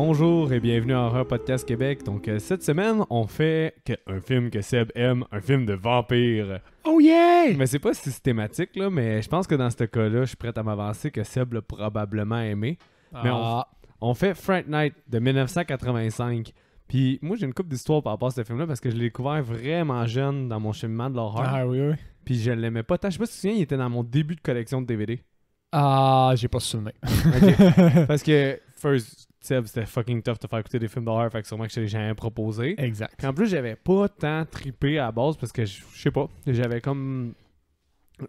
Bonjour et bienvenue à Horror Podcast Québec. Donc cette semaine, on fait un film que Seb aime, un film de vampire. Oh yeah! Mais c'est pas systématique là, mais je pense que dans ce cas-là, je suis prêt à m'avancer que Seb l'a probablement aimé. Mais on fait Fright Night de 1985. Puis moi, j'ai une couple d'histoires par rapport à ce film-là parce que je l'ai découvert vraiment jeune dans mon cheminement de l'horreur. Ah oui, oui. Puis je l'aimais pas tant. Je sais pas si tu te souviens, il était dans mon début de collection de DVD. Ah, j'ai pas souvenir. Ok. Parce que, first, Seb, c'était fucking tough de faire écouter des films d'horreur, fait que sûrement que je t'ai jamais proposé. Exact. Puis en plus, j'avais pas tant trippé à la base parce que, je sais pas, j'avais comme...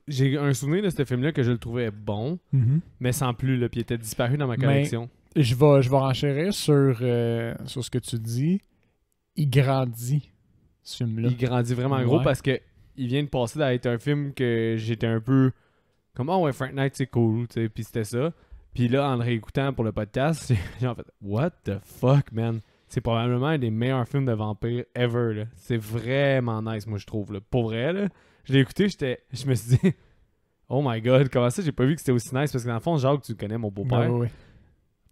J'ai un souvenir de ce film-là que je le trouvais bon, mais sans plus, là, puis il était disparu dans ma collection. Je vais renchérir sur ce que tu dis. Il grandit, ce film-là. Il grandit vraiment gros parce que il vient de passer d'être un film que j'étais un peu comme « Oh ouais, Fright Night, c'est cool », tu sais, puis c'était ça. Puis là, en le réécoutant pour le podcast, j'ai en fait « What the fuck, man ?» C'est probablement un des meilleurs films de vampires ever, là. C'est vraiment nice, moi, je trouve, là. Pour vrai, là. Je l'ai écouté, je me suis dit « Oh my God, comment ça, j'ai pas vu que c'était aussi nice? » Parce que dans le fond, Jacques, tu le connais, mon beau-père. Oui.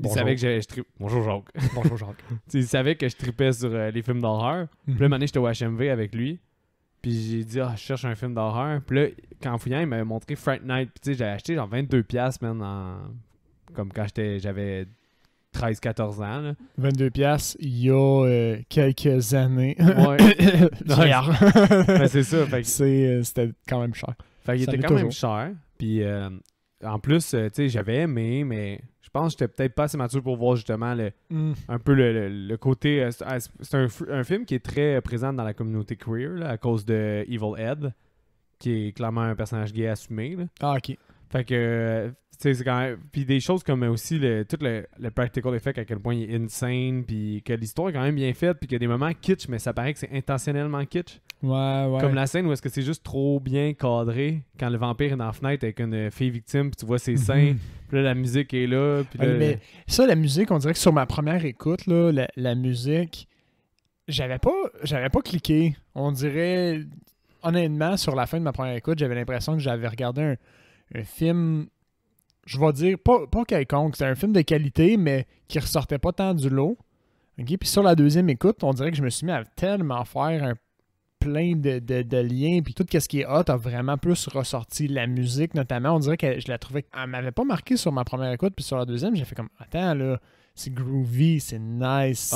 Il savait que Bonjour, Jacques. Bonjour, Jacques. Il savait que je tripais sur les films d'horreur. Puis là, une année, j'étais au HMV avec lui. Puis j'ai dit, je cherche un film d'horreur. Puis là, quand en fouillant, il m'avait montré Fright Night. Puis tu sais, j'avais acheté genre 22$, man, comme quand j'avais 13-14 ans. Là. 22$ il y a quelques années. Ouais. Hier. C'est ça. Fait que... C'était quand même cher. Fait qu'il était quand même cher. Puis en plus, tu sais, j'avais aimé, mais je pense que j'étais peut-être pas assez mature pour voir justement un peu le côté... c'est un film qui est très présent dans la communauté queer là, à cause de Evil Ed, qui est clairement un personnage gay assumé. Là. Ah, ok. Fait que, tu sais, c'est quand même... Puis des choses comme aussi tout le practical effect, à quel point il est insane, puis que l'histoire est quand même bien faite, puis qu'il y a des moments kitsch, mais ça paraît que c'est intentionnellement kitsch. Ouais. Comme la scène où est-ce que c'est juste trop bien cadré quand le vampire est dans la fenêtre avec une fille victime, puis tu vois ses seins, puis là, la musique est là. Puis là... Mais ça, la musique, on dirait que sur ma première écoute, là, la musique, j'avais pas cliqué. On dirait, honnêtement, sur la fin de ma première écoute, j'avais l'impression que j'avais regardé un film, je vais dire, pas quelconque. C'était un film de qualité, mais qui ressortait pas tant du lot. Okay? Puis sur la deuxième écoute, on dirait que je me suis mis à tellement faire plein de liens, puis tout ce qui est hot a vraiment plus ressorti. La musique, notamment, on dirait que je la trouvais... Elle m'avait pas marqué sur ma première écoute, puis sur la deuxième, j'ai fait comme, attends, là, c'est groovy, c'est nice,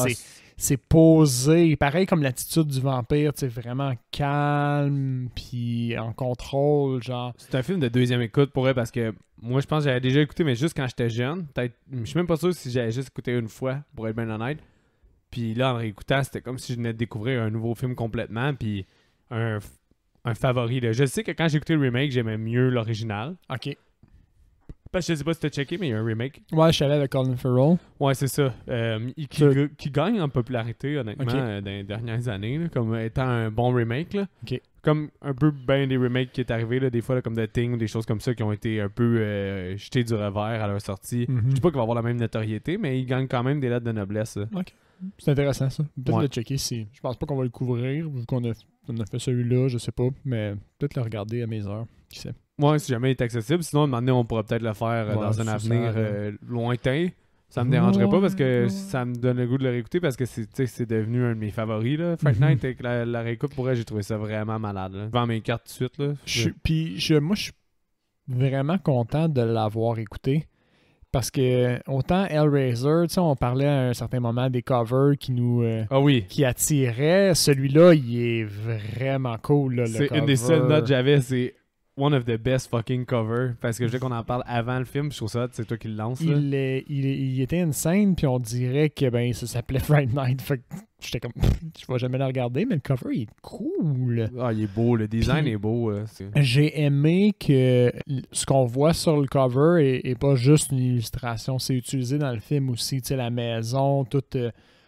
c'est posé. Pareil comme l'attitude du vampire, tu sais, vraiment calme, puis en contrôle, genre. C'est un film de deuxième écoute pour elle, parce que moi, je pense que j'avais déjà écouté, mais juste quand j'étais jeune. Peut-être, je suis même pas sûr si j'avais juste écouté une fois, pour être bien honnête. Puis là, en réécoutant, c'était comme si je venais de découvrir un nouveau film complètement, puis un favori. Là. Je sais que quand j'ai écouté le remake, j'aimais mieux l'original. OK. Parce que je sais pas si t'as checké, mais il y a un remake. Ouais, je suis allé avec Colin Farrell. Ouais, c'est ça. Qui gagne en popularité, honnêtement, dans les dernières années, là, comme étant un bon remake. Là. OK. Comme un peu ben des remakes qui est arrivé, là, des fois, là, comme The Thing ou des choses comme ça qui ont été un peu jetés du revers à leur sortie. Je dis pas qu'il va avoir la même notoriété, mais il gagne quand même des lettres de noblesse. Là. OK. C'est intéressant, ça. Peut-être Ouais. le checker si... Je pense pas qu'on va le couvrir, vu qu'on a fait celui-là, je sais pas. Mais peut-être le regarder à mes heures. Qui sait? Ouais, si jamais il est accessible. Sinon, maintenant, on pourra peut-être le faire dans un avenir lointain. Ça me dérangerait pas parce que ça me donne le goût de le réécouter parce que c'est devenu un de mes favoris. Là. Fright Night, avec la réécoute pour elle, j'ai trouvé ça vraiment malade. Là. Je vends mes cartes tout de suite. Là. Moi, je suis vraiment content de l'avoir écouté. Parce que autant Hellraiser, tu sais, on parlait à un certain moment des covers qui nous qui attiraient. Celui-là, il est vraiment cool. Là, c'est une des seules notes que j'avais, c'est one of the best fucking covers. Parce que je veux qu'on en parle avant le film, je trouve ça, c'est toi qui le lance. Là. Il était insane, puis on dirait que ça s'appelait Fright Night. Fait que j'étais comme, je vais jamais le regarder, mais le cover, il est cool. Ah, il est beau, le design est beau. J'ai aimé que ce qu'on voit sur le cover est pas juste une illustration, c'est utilisé dans le film aussi. Tu sais, la maison, toute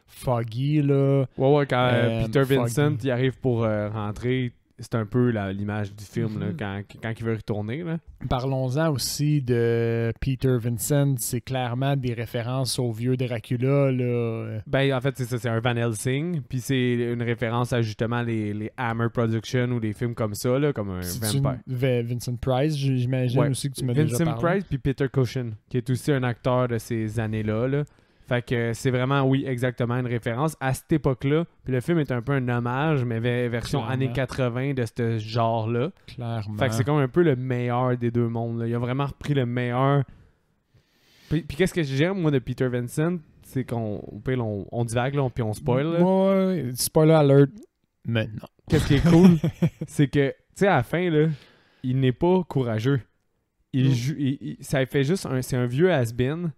foggy, là. Ouais, quand Peter Vincent il arrive pour rentrer, c'est un peu l'image du film là, quand il veut retourner. Là. Parlons-en aussi de Peter Vincent. C'est clairement des références au vieux Dracula. Là. Ben, en fait, c'est ça. C'est un Van Helsing. Puis c'est une référence à justement les Hammer Productions ou des films comme ça, là, comme un vampire. Vincent Price, j'imagine aussi que tu m'as déjà parlé. Vincent Price puis Peter Cushing, qui est aussi un acteur de ces années-là. Là. Fait que c'est vraiment, oui, exactement une référence à cette époque-là. Puis le film est un peu un hommage, mais version Clairement. années 80 de ce genre-là. Clairement. Fait que c'est comme un peu le meilleur des deux mondes, là. Il a vraiment repris le meilleur. Puis qu'est-ce que j'aime, moi, de Peter Vincent, c'est qu'on au pire, on divague, là, puis on spoil. Là. Ouais, spoiler alert. Maintenant. Qu'est-ce qui est cool, c'est que, tu sais, à la fin, là, il n'est pas courageux. Ça fait juste c'est un vieux has-been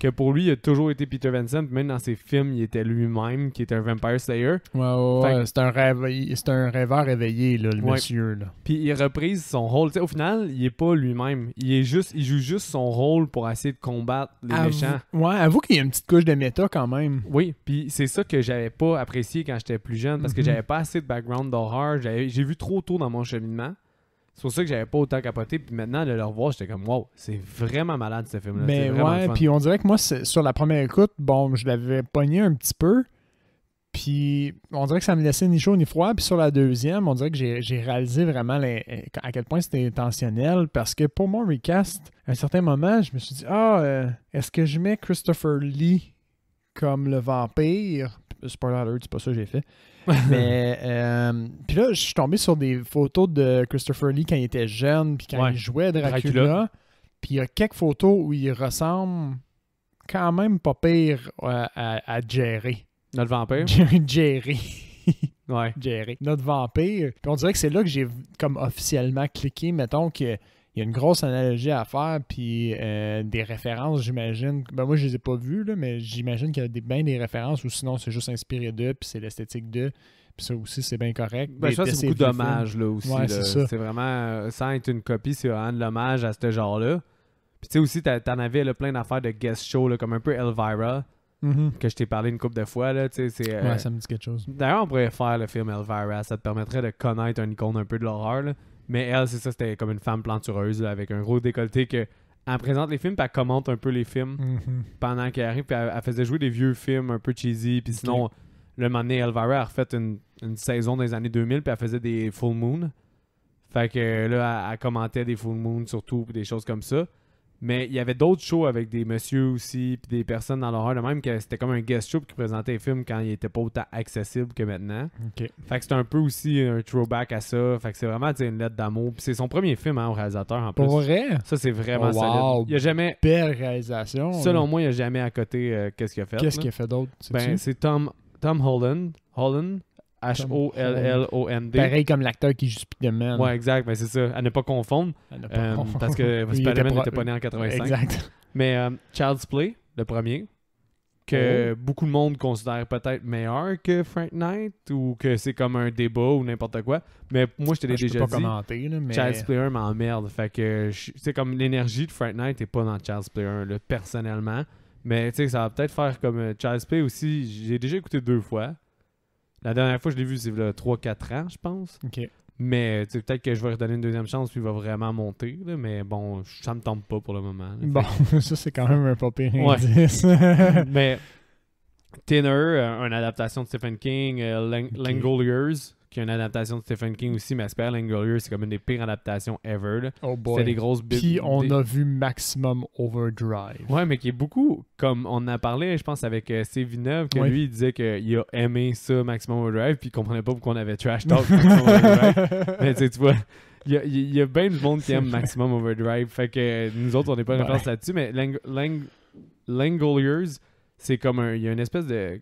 que pour lui, il a toujours été Peter Vincent. Même dans ses films, il était lui-même, qui était un Vampire Slayer. Ouais. C'est un rêveur éveillé, là, le monsieur. Là. Puis il reprise son rôle. T'sais, au final, il est pas lui-même. Il joue juste son rôle pour essayer de combattre les méchants. Ouais, avoue qu'il y a une petite couche de méta quand même. Oui, puis c'est ça que j'avais pas apprécié quand j'étais plus jeune parce que j'avais pas assez de background d'horreur. J'ai vu trop tôt dans mon cheminement. C'est pour ça que j'avais pas autant capoté. Puis maintenant, de le revoir, j'étais comme, wow, c'est vraiment malade ce film-là. Mais ouais, puis on dirait que moi, sur la première écoute, bon, je l'avais pogné un petit peu. Puis on dirait que ça me laissait ni chaud ni froid. Puis sur la deuxième, on dirait que j'ai réalisé vraiment à quel point c'était intentionnel. Parce que pour mon recast, à un certain moment, je me suis dit, est-ce que je mets Christopher Lee comme le vampire? Spoiler alert, c'est pas ça que j'ai fait. Mais puis là, je suis tombé sur des photos de Christopher Lee quand il était jeune, puis quand il jouait Dracula. Puis il y a quelques photos où il ressemble quand même pas pire à Jerry. Notre vampire? Jerry. Ouais. Jerry. Notre vampire. Puis on dirait que c'est là que j'ai comme officiellement cliqué, mettons que il y a une grosse analogie à faire, puis des références, j'imagine. Ben moi, je les ai pas vues, là, mais j'imagine qu'il y a bien des références, ou sinon, c'est juste inspiré d'eux, puis c'est l'esthétique d'eux. Puis ça aussi, c'est bien correct. Ben, je pense que c'est beaucoup d'hommages, là, aussi. Ouais, c'est ça. C'est vraiment, sans être une copie, c'est vraiment de l'hommage à ce genre-là. Puis tu sais aussi, t'en avais là, plein d'affaires de guest show, là, comme un peu Elvira, que je t'ai parlé une couple de fois. Là, ouais, ça me dit quelque chose. D'ailleurs, on pourrait faire le film Elvira. Ça te permettrait de connaître un icône un peu de l'horreur, là. Mais elle, c'est ça, c'était comme une femme plantureuse là, avec un gros décolleté que elle présente les films puis elle commente un peu les films pendant qu'elle arrive. Puis elle faisait jouer des vieux films un peu cheesy. Puis sinon, le moment donné, Elvira a refait une saison des années 2000 puis elle faisait des full moon. Fait que là, elle commentait des full moon surtout puis des choses comme ça. Mais il y avait d'autres shows avec des messieurs aussi puis des personnes dans l'horreur de même que c'était comme un guest show qui présentait les films quand il était pas autant accessible que maintenant. Okay. Fait que c'est un peu aussi un throwback à ça. Fait que c'est vraiment une lettre d'amour. Puis c'est son premier film au réalisateur en plus. Pour vrai? Ça c'est vraiment solide. Il y a jamais... Belle réalisation. Selon moi, il n'y a jamais à côté qu'est-ce qu'il a fait. Qu'est-ce qu'il a fait d'autre? C'est Tom Holland. H-O-L-L-O-N-D. Pareil comme l'acteur qui joue Spider-Man. Ouais, exact. Ben, c'est ça. À ne pas confondre. Parce que Spider-Man n'était pas né en 85. Exact. Mais Child's Play, le premier, que beaucoup de monde considère peut-être meilleur que Fright Night ou que c'est comme un débat ou n'importe quoi. Mais moi, je te l'ai déjà dit. Commenter, là, mais... Child's Play 1 m'emmerde. Fait que, c'est comme l'énergie de Fright Night n'est pas dans Child's Play 1, là, personnellement. Mais tu sais, ça va peut-être faire comme Child's Play aussi. J'ai déjà écouté 2 fois. La dernière fois que je l'ai vu, c'est 3-4 ans, je pense. OK. Mais peut-être que je vais redonner une deuxième chance puis il va vraiment monter. Là, mais bon, ça me tombe pas pour le moment. Là, bon, ça c'est quand même un pas pire indice. Mais Thinner, une adaptation de Stephen King. Langoliers, qui est une adaptation de Stephen King aussi. Mais Asper Langoliers, c'est comme une des pires adaptations ever. Là. Oh boy. C'était des grosses Puis on a vu Maximum Overdrive. Ouais, mais qui est beaucoup, comme on en a parlé, je pense, avec Steve Villeneuve, que lui, il disait qu'il a aimé ça, Maximum Overdrive, puis il comprenait pas pourquoi on avait trash talk Maximum Overdrive. Mais tu vois, il y a bien du monde qui aime Maximum Overdrive. Fait que nous autres, on n'est pas une référence là-dessus, mais Langoliers, c'est comme il y a une espèce de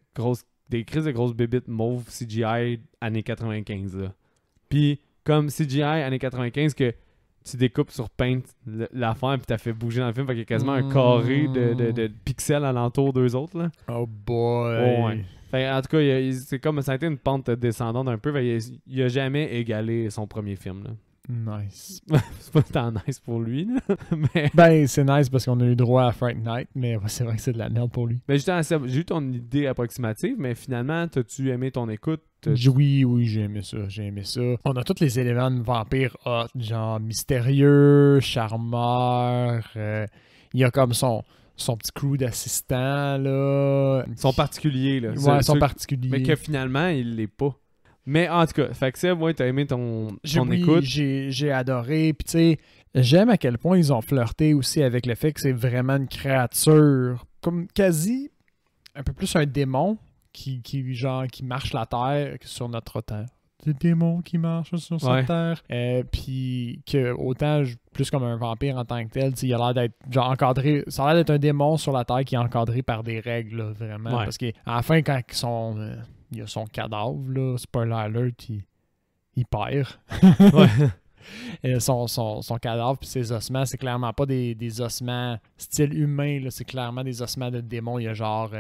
des crises de grosses bébites mauve CGI années 95. Là. Puis, comme CGI années 95, que tu découpes sur Paint l'affaire puis t'as fait bouger dans le film, fait qu'il y a quasiment un carré de pixels alentour d'eux autres. Là. Oh boy! Oh, ouais. Fait, en tout cas, c'est comme ça a été une pente descendante un peu. Fait, il a jamais égalé son premier film. Là. Nice. C'est pas tant nice pour lui, là. Mais... Ben, c'est nice parce qu'on a eu droit à Fright Night, mais c'est vrai que c'est de la merde pour lui. Ben, j'ai eu ton idée approximative, mais finalement, t'as-tu aimé ton écoute? Oui, j'ai aimé ça. On a tous les éléments de vampire hot, genre mystérieux, charmeur. Il y a comme son petit crew d'assistants, là. Son particulier, là. Ouais, son particulier. Mais que finalement, il l'est pas. Mais en tout cas, fait que ça, moi, t'as aimé ton écoute. J'ai adoré. Puis tu sais, j'aime à quel point ils ont flirté aussi avec le fait que c'est vraiment une créature comme quasi un peu plus un démon qui marche la terre sur notre terre. Des démons qui marchent sur cette terre. Puis que autant plus comme un vampire en tant que tel, il a l'air d'être genre encadré. Ça a l'air d'être un démon sur la terre qui est encadré par des règles, là, vraiment. Parce qu'à la fin, quand il a son cadavre, là, spoiler alert, il perd. Et son cadavre puis ses ossements, c'est clairement pas des ossements style humain, là, c'est clairement des ossements de démon. Il y a genre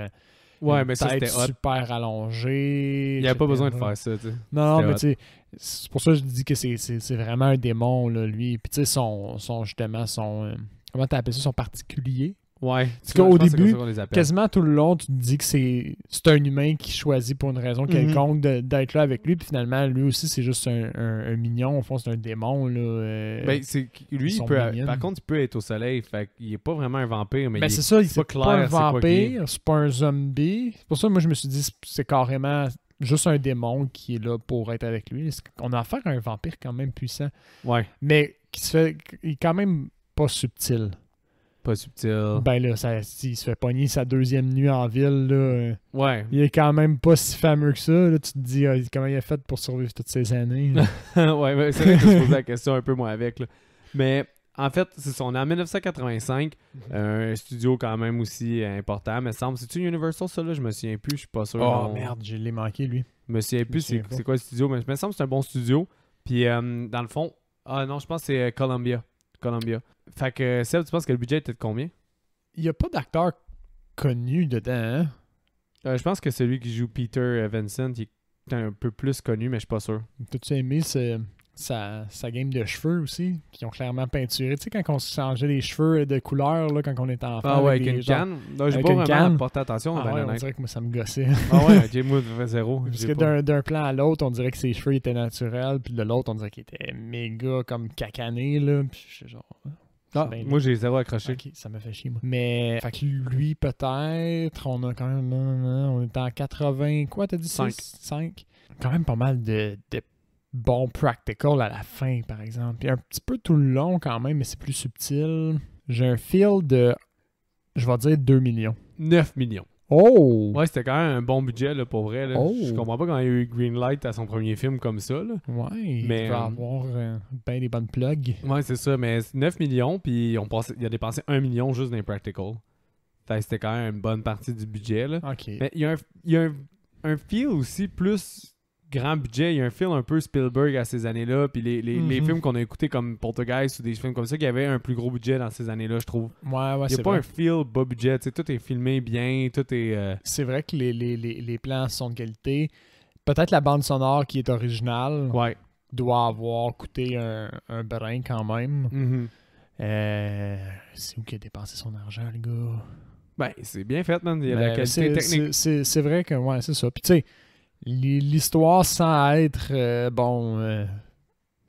mais ça c'était hot. super allongée. Il n'y avait pas besoin de faire ça, tu sais. Non, mais tu sais, c'est pour ça que je dis que c'est vraiment un démon, là, lui. Puis tu sais, comment t'as appelé ça, son particulier? Ouais. Parce qu'au début, quasiment tout le long, tu te dis que c'est un humain qui choisit pour une raison quelconque d'être là avec lui, puis finalement, lui aussi, c'est juste un mignon. Au fond, c'est un démon, là. Lui, par contre, il peut être au soleil, fait qu'il est pas vraiment un vampire, mais c'est ça, il pas clair, pas un vampire, c'est pas un zombie. C'est pour ça que moi, je me suis dit, c'est carrément juste un démon qui est là pour être avec lui. On a affaire à un vampire quand même puissant. Ouais. Mais il est quand même pas subtil. Pas subtil. Ben là, il se fait pogner sa deuxième nuit en ville, là. Ouais. Il est quand même pas si fameux que ça. Là. Tu te dis comment il a fait pour survivre toutes ces années. Ouais, c'est vrai que je me posais la question un peu moi avec. Là. Mais en fait, c'est ça. On est en 1985. Un studio quand même aussi important. Mais semble, c'est-tu Universal ça là? Je me souviens plus, je suis pas sûr. Oh merde, je l'ai manqué lui. Je me souviens plus c'est quoi le studio, mais il me semble que c'est un bon studio. Puis dans le fond, non, je pense que c'est Columbia. Fait que Seb, tu penses que le budget était de combien? Il n'y a pas d'acteur connu dedans, hein? Je pense que celui qui joue Peter Vincent, il est un peu plus connu, mais je suis pas sûr. T'as-tu aimé sa game de cheveux aussi, qui ont clairement peinturé? Tu sais, quand on se changeait les cheveux de couleur, là, quand on était enfant. Ah ouais, avec une canne. Non, j'ai pas vraiment porté attention. On dirait que moi, ça me gossait. Ah ouais, ok, moi, zéro. Parce que d'un plan à l'autre, on dirait que ses cheveux étaient naturels, puis de l'autre, on dirait qu'ils étaient méga comme cacanés, là. Puis je suis genre... moi, j'ai zéro accroché. Ok, ça me fait chier, moi. Mais, fait que lui, peut-être, on a quand même... on est en 80... Quoi, t'as dit? 5. Quand même pas mal de bons practical à la fin, par exemple. Puis un petit peu tout le long, quand même, mais c'est plus subtil. J'ai un feel de... Je vais dire 2 millions. 9 millions. Oh! Ouais, c'était quand même un bon budget, là, pour vrai. Là. Oh. Je comprends pas quand il y a eu Greenlight à son premier film comme ça. Là. Ouais, mais, il va avoir ben des bonnes plugs. Ouais, c'est ça. Mais 9 millions, puis il a dépensé 1 million juste dans les practical. Fait que c'était quand même une bonne partie du budget. Là. OK. Mais il y a un feel aussi plus grand budget. Il y a un feel un peu Spielberg à ces années-là. Puis les films qu'on a écoutés comme Poltergeist ou des films comme ça qui avaient un plus gros budget dans ces années-là, je trouve. Ouais, il n'y a pas un feel bas budget. T'sais, tout est filmé bien. Tout est. C'est vrai que les plans sont de qualité. Peut-être la bande sonore qui est originale doit avoir coûté un brin quand même. C'est où qu'il a dépensé son argent, le gars? Ben, c'est bien fait, man. Il y a la qualité technique. C'est vrai que, ouais, c'est ça. Puis, tu sais, l'histoire sans être,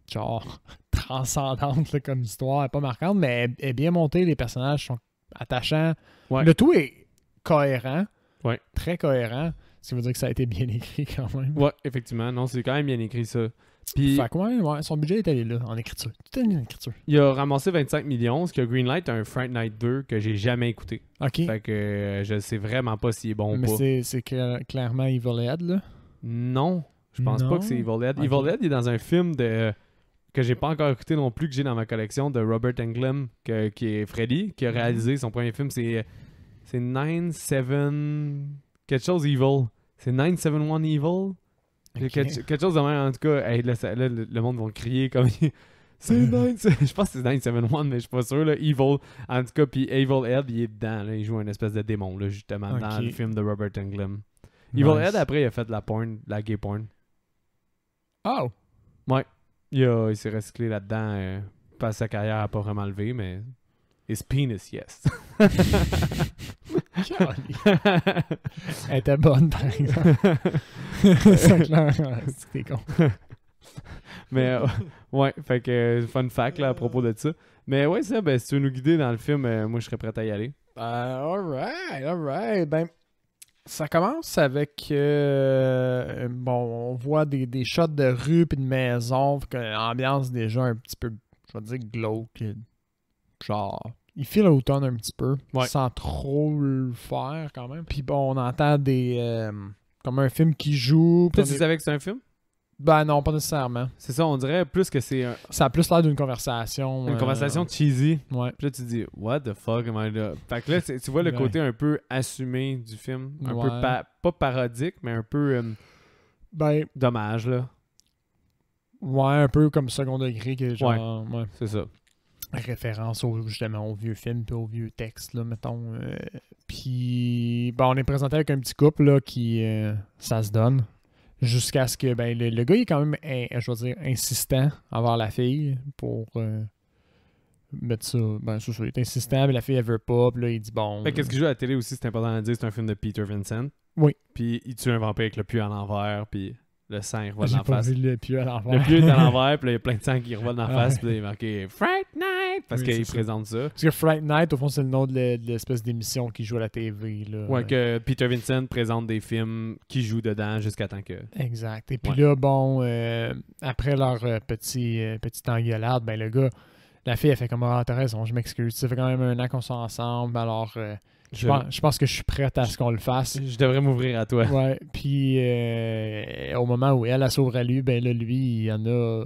genre, transcendante là, comme histoire, elle n'est pas marquante, mais elle est bien montée. Les personnages sont attachants. Ouais. Le tout est cohérent. Ouais. Très cohérent. Ce qui veut dire que ça a été bien écrit quand même. Ouais, effectivement. Non, c'est quand même bien écrit, ça. Puis, fait que ouais, son budget est allé là, en écriture. Tout est allé en écriture. Il a ramassé 25 millions, ce que Greenlight a un Fright Night 2 que j'ai jamais écouté. OK. Fait que je sais vraiment pas s'il est bon ou pas. Mais c'est clairement Evil Ed, là? Non, je pense pas que c'est Evil Ed. Okay. Evil Ed, il est dans un film que j'ai pas encore écouté non plus, que j'ai dans ma collection, de Robert Englund, qui est Freddy, qui a réalisé son premier film. C'est 9-7... quelque chose Evil. C'est 971 Evil? Okay. Quelque chose de même, en tout cas. Hey, là, le monde va crier comme... c'est je pense que c'est 971, mais je suis pas sûr. Là. Evil, en tout cas, puis Evil Ed, il est dedans. Là. Il joue une espèce de démon, là, justement, dans le film de Robert Englund. Evil Ed, après, il a fait de la porn, de la gay porn. Oh! Ouais. Il s'est recyclé là-dedans. Sa carrière n'a pas vraiment levé, mais... His penis, yes. Elle était bonne, par exemple. C'est clair, c'était con. Mais, ouais, fait que, fun fact, là, à propos de ça. Mais ouais, ça, ben, si tu veux nous guider dans le film, moi, je serais prêt à y aller. Alright. Ben, ça commence avec, on voit des shots de rue puis de maison, fait que l'ambiance déjà un petit peu, je vais dire glauque, genre il file l'automne un petit peu, Ouais. sans trop le faire quand même. Puis bon, on entend des... comme un film qui joue. Toi, tu savais que c'est un film? Ben non, pas nécessairement. C'est ça, on dirait plus que c'est Ça a plus l'air d'une conversation. une conversation cheesy. Ouais. Puis là, tu te dis, what the fuck am I là? Fait que là, tu vois le Ouais. côté un peu assumé du film. Un peu Ouais. pas parodique, mais un peu Ben, dommage, là. ouais, un peu comme second degré, que genre, ouais. C'est ça. Référence justement au vieux film puis au vieux texte, là, mettons. Puis, bon, on est présenté avec un petit couple, là, qui, ça se donne. Jusqu'à ce que, ben, le gars, il est quand même, je veux dire, insistant envers la fille pour mettre ça. Ben, c'est ça, il est insistant, mais la fille, elle veut pas, puis là, il dit bon. Fait qu'est-ce qu'il joue à la télé aussi, c'est important à dire, c'est un film de Peter Vincent. Oui. Puis il tue un vampire avec le pieu à l'envers, puis le sang, il revole J'ai dans la pas face. vu le pieu à l'envers. Le pieu est à l'envers, puis là, il y a plein de sang qui revole dans la face, Ouais. puis là, il est marqué Fright Night, parce Oui, qu'il c'est ça. présente ça. Parce que Fright Night, au fond, c'est le nom de l'espèce d'émission qui joue à la TV, là. Ouais, que Peter Vincent présente des films qui jouent dedans jusqu'à temps que... Exact. Et puis Ouais. là, bon, après leur petite engueulade, ben le gars, la fille, elle fait comme ah, t'as raison, je m'excuse. Ça fait quand même 1 an qu'on soit ensemble, alors je pense que je suis prête à ce qu'on le fasse. Je devrais m'ouvrir à toi. Ouais. Puis au moment où elle s'ouvre à lui, ben là, lui, il y en a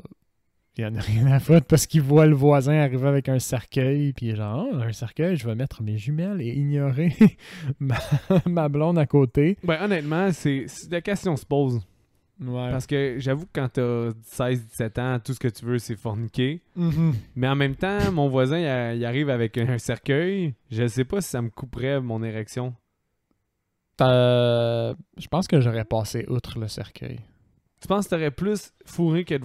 rien à foutre parce qu'il voit le voisin arriver avec un cercueil, puis il est genre, ah, un cercueil, je vais mettre mes jumelles et ignorer ma blonde à côté. Ben, honnêtement, c'est la question se pose. Ouais. Parce que j'avoue que quand t'as 16-17 ans, tout ce que tu veux, c'est forniquer. Mhm. Mais en même temps, mon voisin, il arrive avec un cercueil. Je sais pas si ça me couperait mon érection. Je pense que j'aurais passé outre le cercueil. Tu penses que t'aurais plus fourré que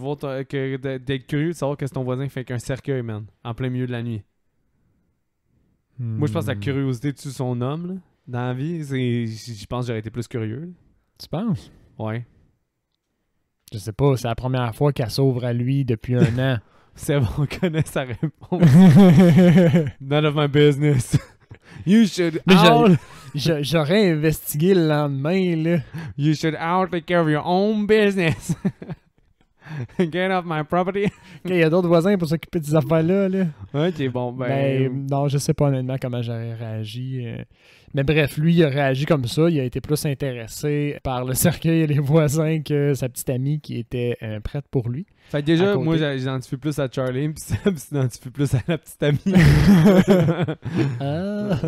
d'être curieux de savoir qu'est-ce que ton voisin fait avec un cercueil, man, en plein milieu de la nuit? Moi, je pense que la curiosité tue son homme, là, dans la vie. Je pense que j'aurais été plus curieux. Là. Tu penses? Ouais. Je sais pas, c'est la première fois qu'elle s'ouvre à lui depuis 1 an. C'est bon, on connaît sa réponse. None of my business. You should Mais out. J'aurais investigué le lendemain, là. You should out take care of your own business. Get off my property. Il y a d'autres voisins pour s'occuper de ces affaires-là, là. Ok, bon, Ben, non, je sais pas honnêtement comment j'aurais réagi. Mais bref, lui, il a réagi comme ça. Il a été plus intéressé par le cercueil et les voisins que sa petite amie qui était prête pour lui. Fait que à déjà, côté. moi, j'identifie plus à Charlie, puis Seb s'identifie plus à la petite amie. Ah.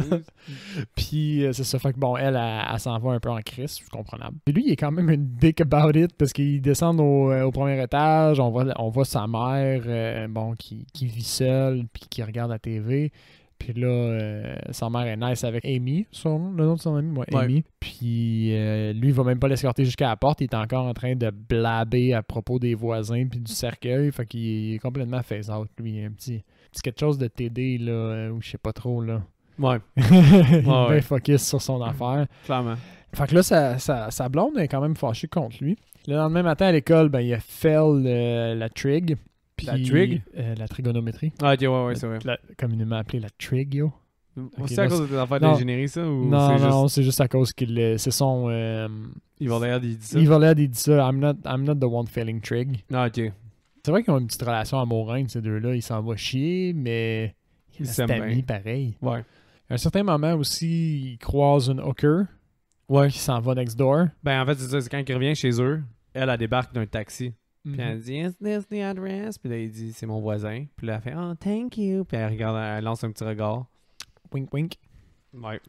Puis c'est ça. Fait que bon, elle s'en va un peu en crise, c'est comprenable. Et lui, il est quand même une dick about it parce qu'ils descendent au premier étage. On voit sa mère, bon, qui vit seule puis qui regarde la TV. Puis là, sa mère est nice avec Amy, le nom de son ami, moi, Ouais. Amy. Puis lui, il va même pas l'escorter jusqu'à la porte. Il est encore en train de blaber à propos des voisins puis du cercueil. Fait qu'il est complètement face out, lui. Un petit quelque chose de TD, là, ou je sais pas trop, là. Ouais, Il est ouais. bien focus sur son affaire. clairement. Fait que là, sa blonde est quand même fâchée contre lui. Le lendemain matin à l'école, ben, il a fail la trig. Puis, La trig? la trigonométrie. Ah, ok, ouais, c'est vrai. Communément appelée la trig, yo. C'est à là, cause de tes affaires non. d'ingénierie, ça? Ou Non, c'est c'est juste à cause qu'il... c'est son... Il va l'air, il dit ça? Evil Ed, il dit ça. I'm not the one failing trig. Ah, ok. C'est vrai qu'ils ont une petite relation amoureuse, ces deux-là. Ils s'en vont chier, mais... Ils C'est s'aiment ami, bien. pareil. Ouais. À un certain moment aussi, il croise une hooker Ouais. qui s'en va next door. Ben, en fait, c'est ça. C'est quand il revient chez eux, elle débarque d'un taxi. Puis Mhm. elle dit, Is this the address? Puis là, il dit, c'est mon voisin. Puis là, elle fait, oh, thank you. Puis elle regarde, elle lance un petit regard. Wink, wink. Ouais.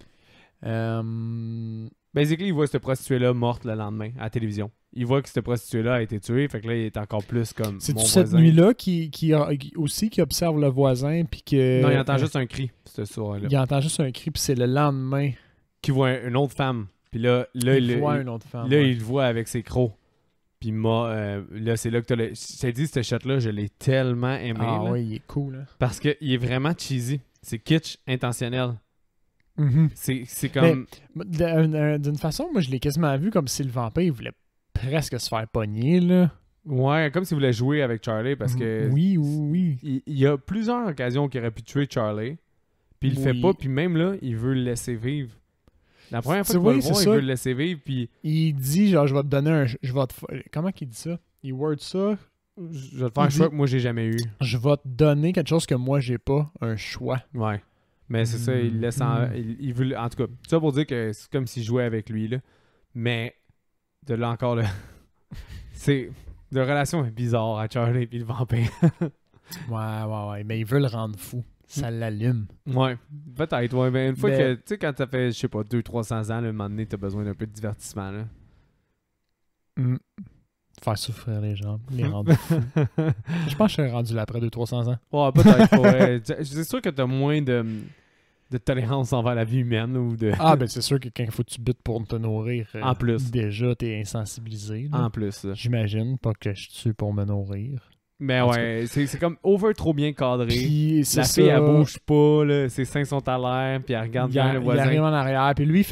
Euh, Basically, il voit cette prostituée-là morte le lendemain à la télévision. Il voit que cette prostituée-là a été tuée. Fait que là, il est encore plus comme C'est-tu mon cette voisin. nuit-là qui observe le voisin puis que... Non, il entend juste un cri, ce soir-là. Il entend juste un cri puis c'est le lendemain Qui voit une autre femme. Puis là, qu'il voit une autre femme. là, ouais. il le voit avec ses crocs. Puis moi, là, c'est là que t'as le... Je t'ai dit, ce shot-là, je l'ai tellement aimé. Ah là, oui, il est cool. Hein. Parce qu'il est vraiment cheesy. C'est kitsch intentionnel. Mhm. C'est comme... D'une façon, moi, je l'ai quasiment vu comme si le vampire il voulait presque se faire pogner, là. Ouais, comme s'il voulait jouer avec Charlie parce que... Oui, oui, oui. Il y a plusieurs occasions qu'il aurait pu tuer Charlie. Puis il le fait Oui. pas. Puis même là, il veut le laisser vivre. La première fois C'est- qu'il va oui, le c'est voir, il ça. veut le laisser vivre. Puis Il dit, genre, je vais te donner un... Comment qu'il dit ça? Il word ça? je vais te faire un Il choix dit- que moi, j'ai jamais eu. Je vais te donner quelque chose que moi, j'ai pas. Un choix. Ouais. Mais c'est ça, il laisse il veut... En tout cas, ça pour dire que c'est comme s'il jouait avec lui, là. Mais, de là encore, là... c'est... La relation est bizarre à Charlie et le vampire. Ouais. Mais il veut le rendre fou. Ça l'allume. Ouais, peut-être, ouais. Mais une fois Mais- que, tu sais, quand t'as fait, je sais pas, 200-300 ans, là, un moment donné, t'as besoin d'un peu de divertissement, là. Faire souffrir les gens, les rendre fous. Je pense que je serais rendu là après 200-300 ans. Ouais, peut-être, ouais. C'est sûr que t'as moins de tolérance envers la vie humaine ou de... Ah, ben c'est sûr que quand il faut que tu butes pour te nourrir, En plus. déjà, t'es insensibilisé. Là. En plus, là. J'imagine, pas que je tue pour me nourrir. Mais En tout ouais, c'est comme over trop bien cadré. Puis, c'est La ça. fille, elle bouge pas, là, ses seins sont à l'air, puis elle regarde bien le Il arrive voisin. en arrière, puis lui,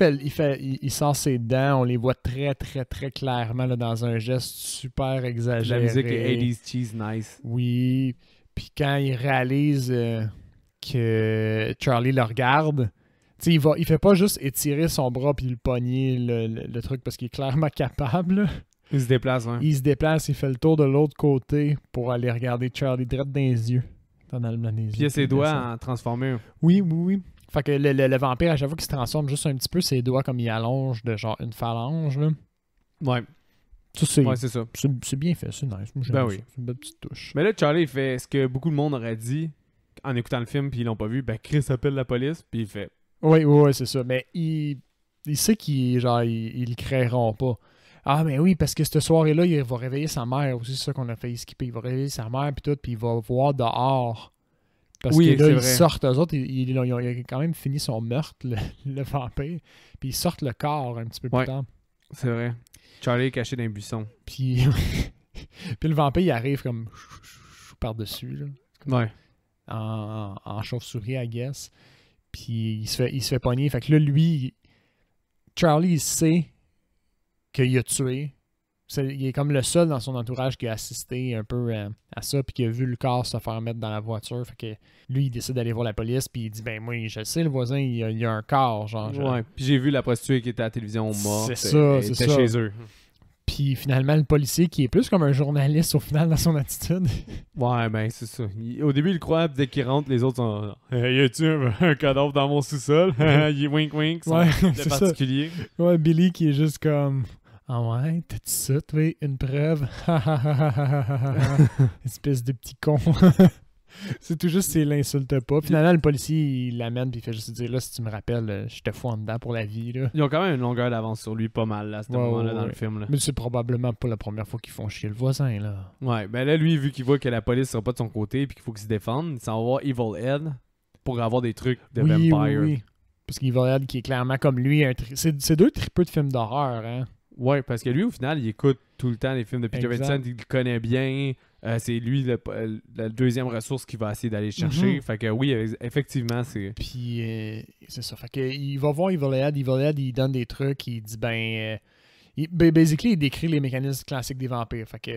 il sort ses dents, on les voit très, très, très clairement là, dans un geste super exagéré. La musique est 80s cheese nice. Oui, puis quand il réalise que Charlie le regarde, tu sais, il fait pas juste étirer son bras puis le pogner le truc parce qu'il est clairement capable. Là. Il se déplace, ouais. Il se déplace, il fait le tour de l'autre côté pour aller regarder Charlie direct dans les yeux. Dans les yeux, Puis il a ses il doigts descend. en transformé. Oui. Fait que le vampire, à chaque fois qu'il se transforme juste un petit peu, ses doigts comme il allonge de genre une phalange. Là. Ouais, Ça, c'est ça. c'est bien fait, c'est nice. Moi, j'aime Ben ça. oui. C'est une belle petite touche. Mais là, Charlie, il fait ce que beaucoup de monde aurait dit en écoutant le film, puis ils l'ont pas vu. Ben, Chris appelle la police, puis il fait... Oui, c'est ça. Mais il sait qu'ils le créeront pas. Ah, mais oui, parce que cette soirée-là, il va réveiller sa mère aussi, c'est ça qu'on a failli skipper. Il va réveiller sa mère, puis tout, puis il va voir dehors. Parce Oui, que là, c'est ils vrai. sortent, eux autres, il a quand même fini son meurtre, le vampire. Puis ils sortent le corps un petit peu plus Ouais. tard. C'est vrai. Charlie est caché dans un buisson. Puis, puis le vampire, il arrive comme par-dessus, là, Ouais. en chauve-souris, I guess. Puis il se fait pogner. Fait que là, lui, Charlie, il sait qu'il a tué. Il est comme le seul dans son entourage qui a assisté un peu à ça, puis qui a vu le corps se faire mettre dans la voiture. Fait que lui, il décide d'aller voir la police, puis il dit, ben moi, je le sais, le voisin, il y a un corps, genre. Ouais. Puis j'ai vu la prostituée qui était à la télévision morte. C'est ça, Elle c'est était ça. chez eux. Puis finalement, le policier, qui est plus comme un journaliste au final dans son attitude. Ouais, ben c'est ça. Au début, il croit, puis dès qu'il rentre, les autres sont... y a-tu un cadavre dans mon sous-sol? Il est wink-wink. Ouais, C'est c'est ça. particulier. Ouais, Billy qui est juste comme... Ah ouais, t'as-tu ça, toi? Une preuve? Espèce de petit con. C'est tout juste s'il l'insulte pas. Finalement, le policier, il l'amène puis il fait juste dire, là, si tu me rappelles, je te fous en dedans pour la vie, là. Ils ont quand même une longueur d'avance sur lui, pas mal, là, à ce Ouais, moment-là, dans ouais. le film. Là. Mais c'est probablement pas la première fois qu'ils font chier le voisin, là. Ouais, ben là, lui, vu qu'il voit que la police sera pas de son côté puis qu'il faut qu'il se défende, il s'en va voir Evil Ed pour avoir des trucs de vampire. Oui. Parce qu'Evil Ed, qui est clairement comme lui, c'est deux tripeux de films d'horreur, hein. Ouais, parce que lui, au final, il écoute tout le temps les films de Peter Exact. Vincent, il le connaît bien. C'est lui la deuxième ressource qu'il va essayer d'aller chercher. Mhm. Fait que oui, effectivement, c'est... Puis c'est ça. Fait que il va voir Evil Ed. Evil Ed, il donne des trucs. Il dit, basically, il décrit les mécanismes classiques des vampires. Fait que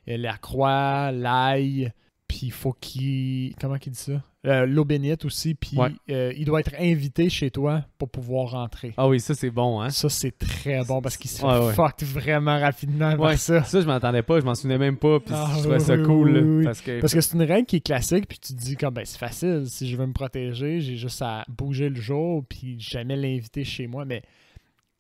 la croix, l'ail, puis il faut qu'il... Comment qu'il dit ça? L'eau bénite aussi. Puis Ouais. il doit être invité chez toi pour pouvoir rentrer. Ah oui, ça, c'est bon, hein? Ça, c'est très bon parce qu'il se fait Ouais. fuck vraiment rapidement Ouais, par ça. ça, je m'attendais pas, je m'en souvenais même pas, puis Ah, je trouvais ça oui, cool, là, oui. parce que... Parce que c'est une règle qui est classique, puis tu te dis comme, ben c'est facile, si je veux me protéger, j'ai juste à bouger le jour, puis jamais l'inviter chez moi. Mais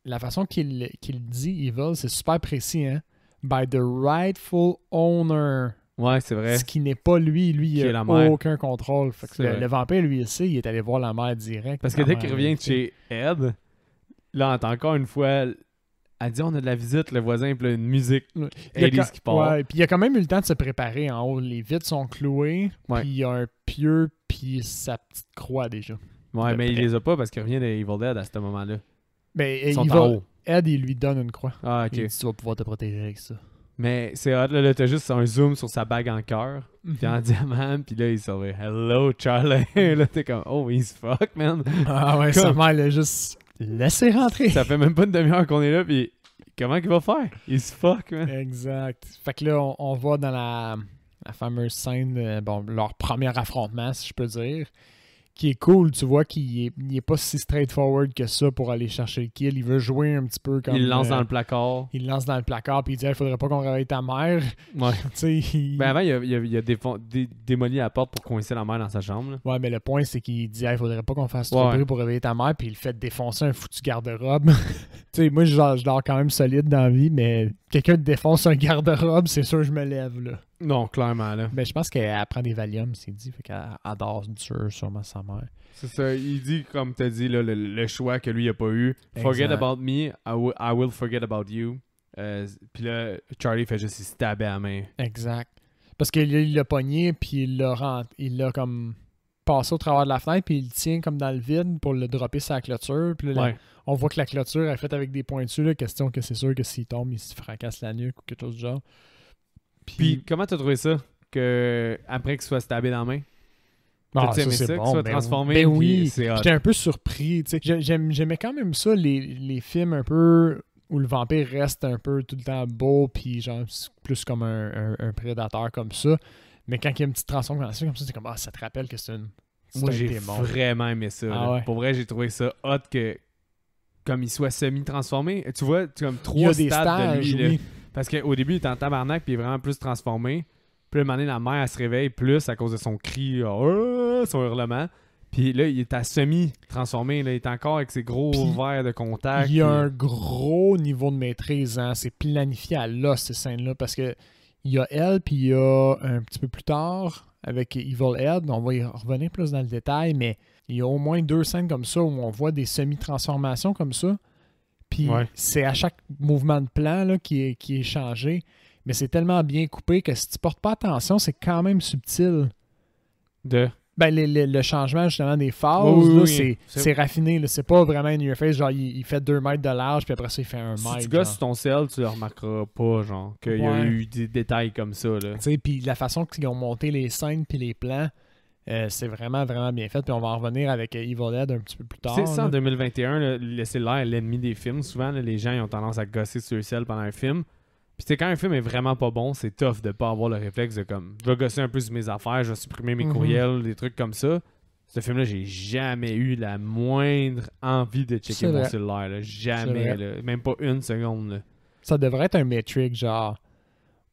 la façon qu'il dit, Evil, c'est super précis, hein? By the rightful owner. Ouais, c'est vrai. Ce qui n'est pas lui, Qui il est la a mère. aucun contrôle. Fait que C'est vrai. le vampire, lui aussi, il est allé voir la mère direct. Parce que La dès mère qu'il revient de invitée. chez Ed, là, on entend encore une fois... Elle dit, on a de la visite, le voisin, puis là, une musique Il y a 80s qui part. Ouais, puis il a quand même eu le temps de se préparer en haut. Les vitres sont clouées, Ouais. puis il y a un pieu, puis sa petite croix déjà. Ouais, de mais il près. les a pas parce qu'il revient de Evil Dead à ce moment-là. Mais Ils sont il en va, haut. Ed, il lui donne une croix. Ah, ok. Il dit, tu vas pouvoir te protéger avec ça. Mais c'est hot, là, t'as juste un zoom sur sa bague en cœur, puis en diamant, puis là, il s'en va « Hello, Charlie! » Là, t'es comme « Oh, he's fuck, man! Ah ouais, sa mère l'a juste laissé rentrer. » Ça fait même pas une demi-heure qu'on est là, puis comment qu'il va faire? He's fuck, man! Exact. Fait que là, on va dans la fameuse scène, leur premier affrontement, si je peux dire, qui est cool, tu vois qu'il est pas si straightforward que ça pour aller chercher le kill. Il veut jouer un petit peu comme... Il le lance dans le placard. Il le lance dans le placard, puis il dit il faudrait pas qu'on réveille ta mère. Ouais. Tu sais, Ben avant, il a démoli la porte pour coincer la mère dans sa chambre. Là. Ouais, mais le point, c'est qu'il dit il faudrait pas qu'on fasse trop de bruit pour réveiller ta mère, puis il le fait défoncer un foutu garde-robe. Tu sais, moi, je dors quand même solide dans la vie, mais quelqu'un défonce un garde-robe, c'est sûr que je me lève, là. Non, clairement, là. Ben, je pense qu'elle prend des Valium, c'est dit, fait qu'elle dort dur, sûrement, sa mère. C'est ça, il dit, comme t'as dit, là, le choix que lui, il a pas eu. Forget Exact. about me, I will forget about you. Puis là, Charlie fait juste se stabber à la main. Exact. Parce qu'il l'a pogné, puis il l'a comme passé au travers de la fenêtre, puis il le tient comme dans le vide pour le dropper sur la clôture. Puis là, on voit que la clôture est faite avec des pointus, là, question que c'est sûr que s'il tombe, il se fracasse la nuque ou quelque chose du genre. Puis comment t'as trouvé ça, que après qu'il soit stabé dans la main? T'as-tu aimé ça, bon, qu'il soit ben transformé? Ben oui, c'est hot. j'étais un peu surpris. Tu sais. J'aimais quand même ça, les films un peu où le vampire reste un peu tout le temps beau, puis genre plus comme un prédateur comme ça. Mais quand il y a une petite transformation comme ça, c'est comme ça te rappelle que c'est une... Moi, j'ai vraiment aimé ça. Ah ouais. Pour vrai, j'ai trouvé ça hot que comme il soit semi-transformé. Tu vois, comme Il y a 3 des stades de stages, lui. Là. oui. Parce qu'au début, il est en tabarnak puis il est vraiment plus transformé. Puis là, un moment donné, la mère, elle se réveille plus à cause de son cri, son hurlement. Puis là, il est à semi-transformé. Là. Il est encore avec ses gros verres de contact. Il y a un gros niveau de maîtrise. Hein. C'est planifié à l'os, ces scènes-là. Parce que il y a elle, puis il y a un petit peu plus tard, avec Evil Ed, on va y revenir plus dans le détail, mais il y a au moins 2 scènes comme ça où on voit des semi-transformations comme ça. Puis c'est à chaque mouvement de plan là, qui est changé. Mais c'est tellement bien coupé que si tu portes pas attention, c'est quand même subtil. Ben, le changement justement des phases, là, c'est raffiné. Là. C'est pas vraiment in your face, genre il fait 2 mètres de large, puis après ça, il fait 1 mètre. Si tu gosses sur ton sel, tu le remarqueras pas, genre, qu'il y a eu des détails comme ça. Puis la façon qu'ils ont monté les scènes puis les plans, c'est vraiment, vraiment bien fait. Puis on va en revenir avec Evil Dead un petit peu plus tard. C'est ça, en 2021, laisser l'air l'ennemi des films. Souvent, là, les gens ils ont tendance à gosser sur le sel pendant un film. Puis quand un film est vraiment pas bon, c'est tough de pas avoir le réflexe de comme je vais gosser un peu sur mes affaires, je vais supprimer mes courriels, des trucs comme ça. Ce film-là, j'ai jamais eu la moindre envie de checker mon cellulaire. Là. Jamais. Là. Même pas 1 seconde. Là. Ça devrait être un métrique, genre.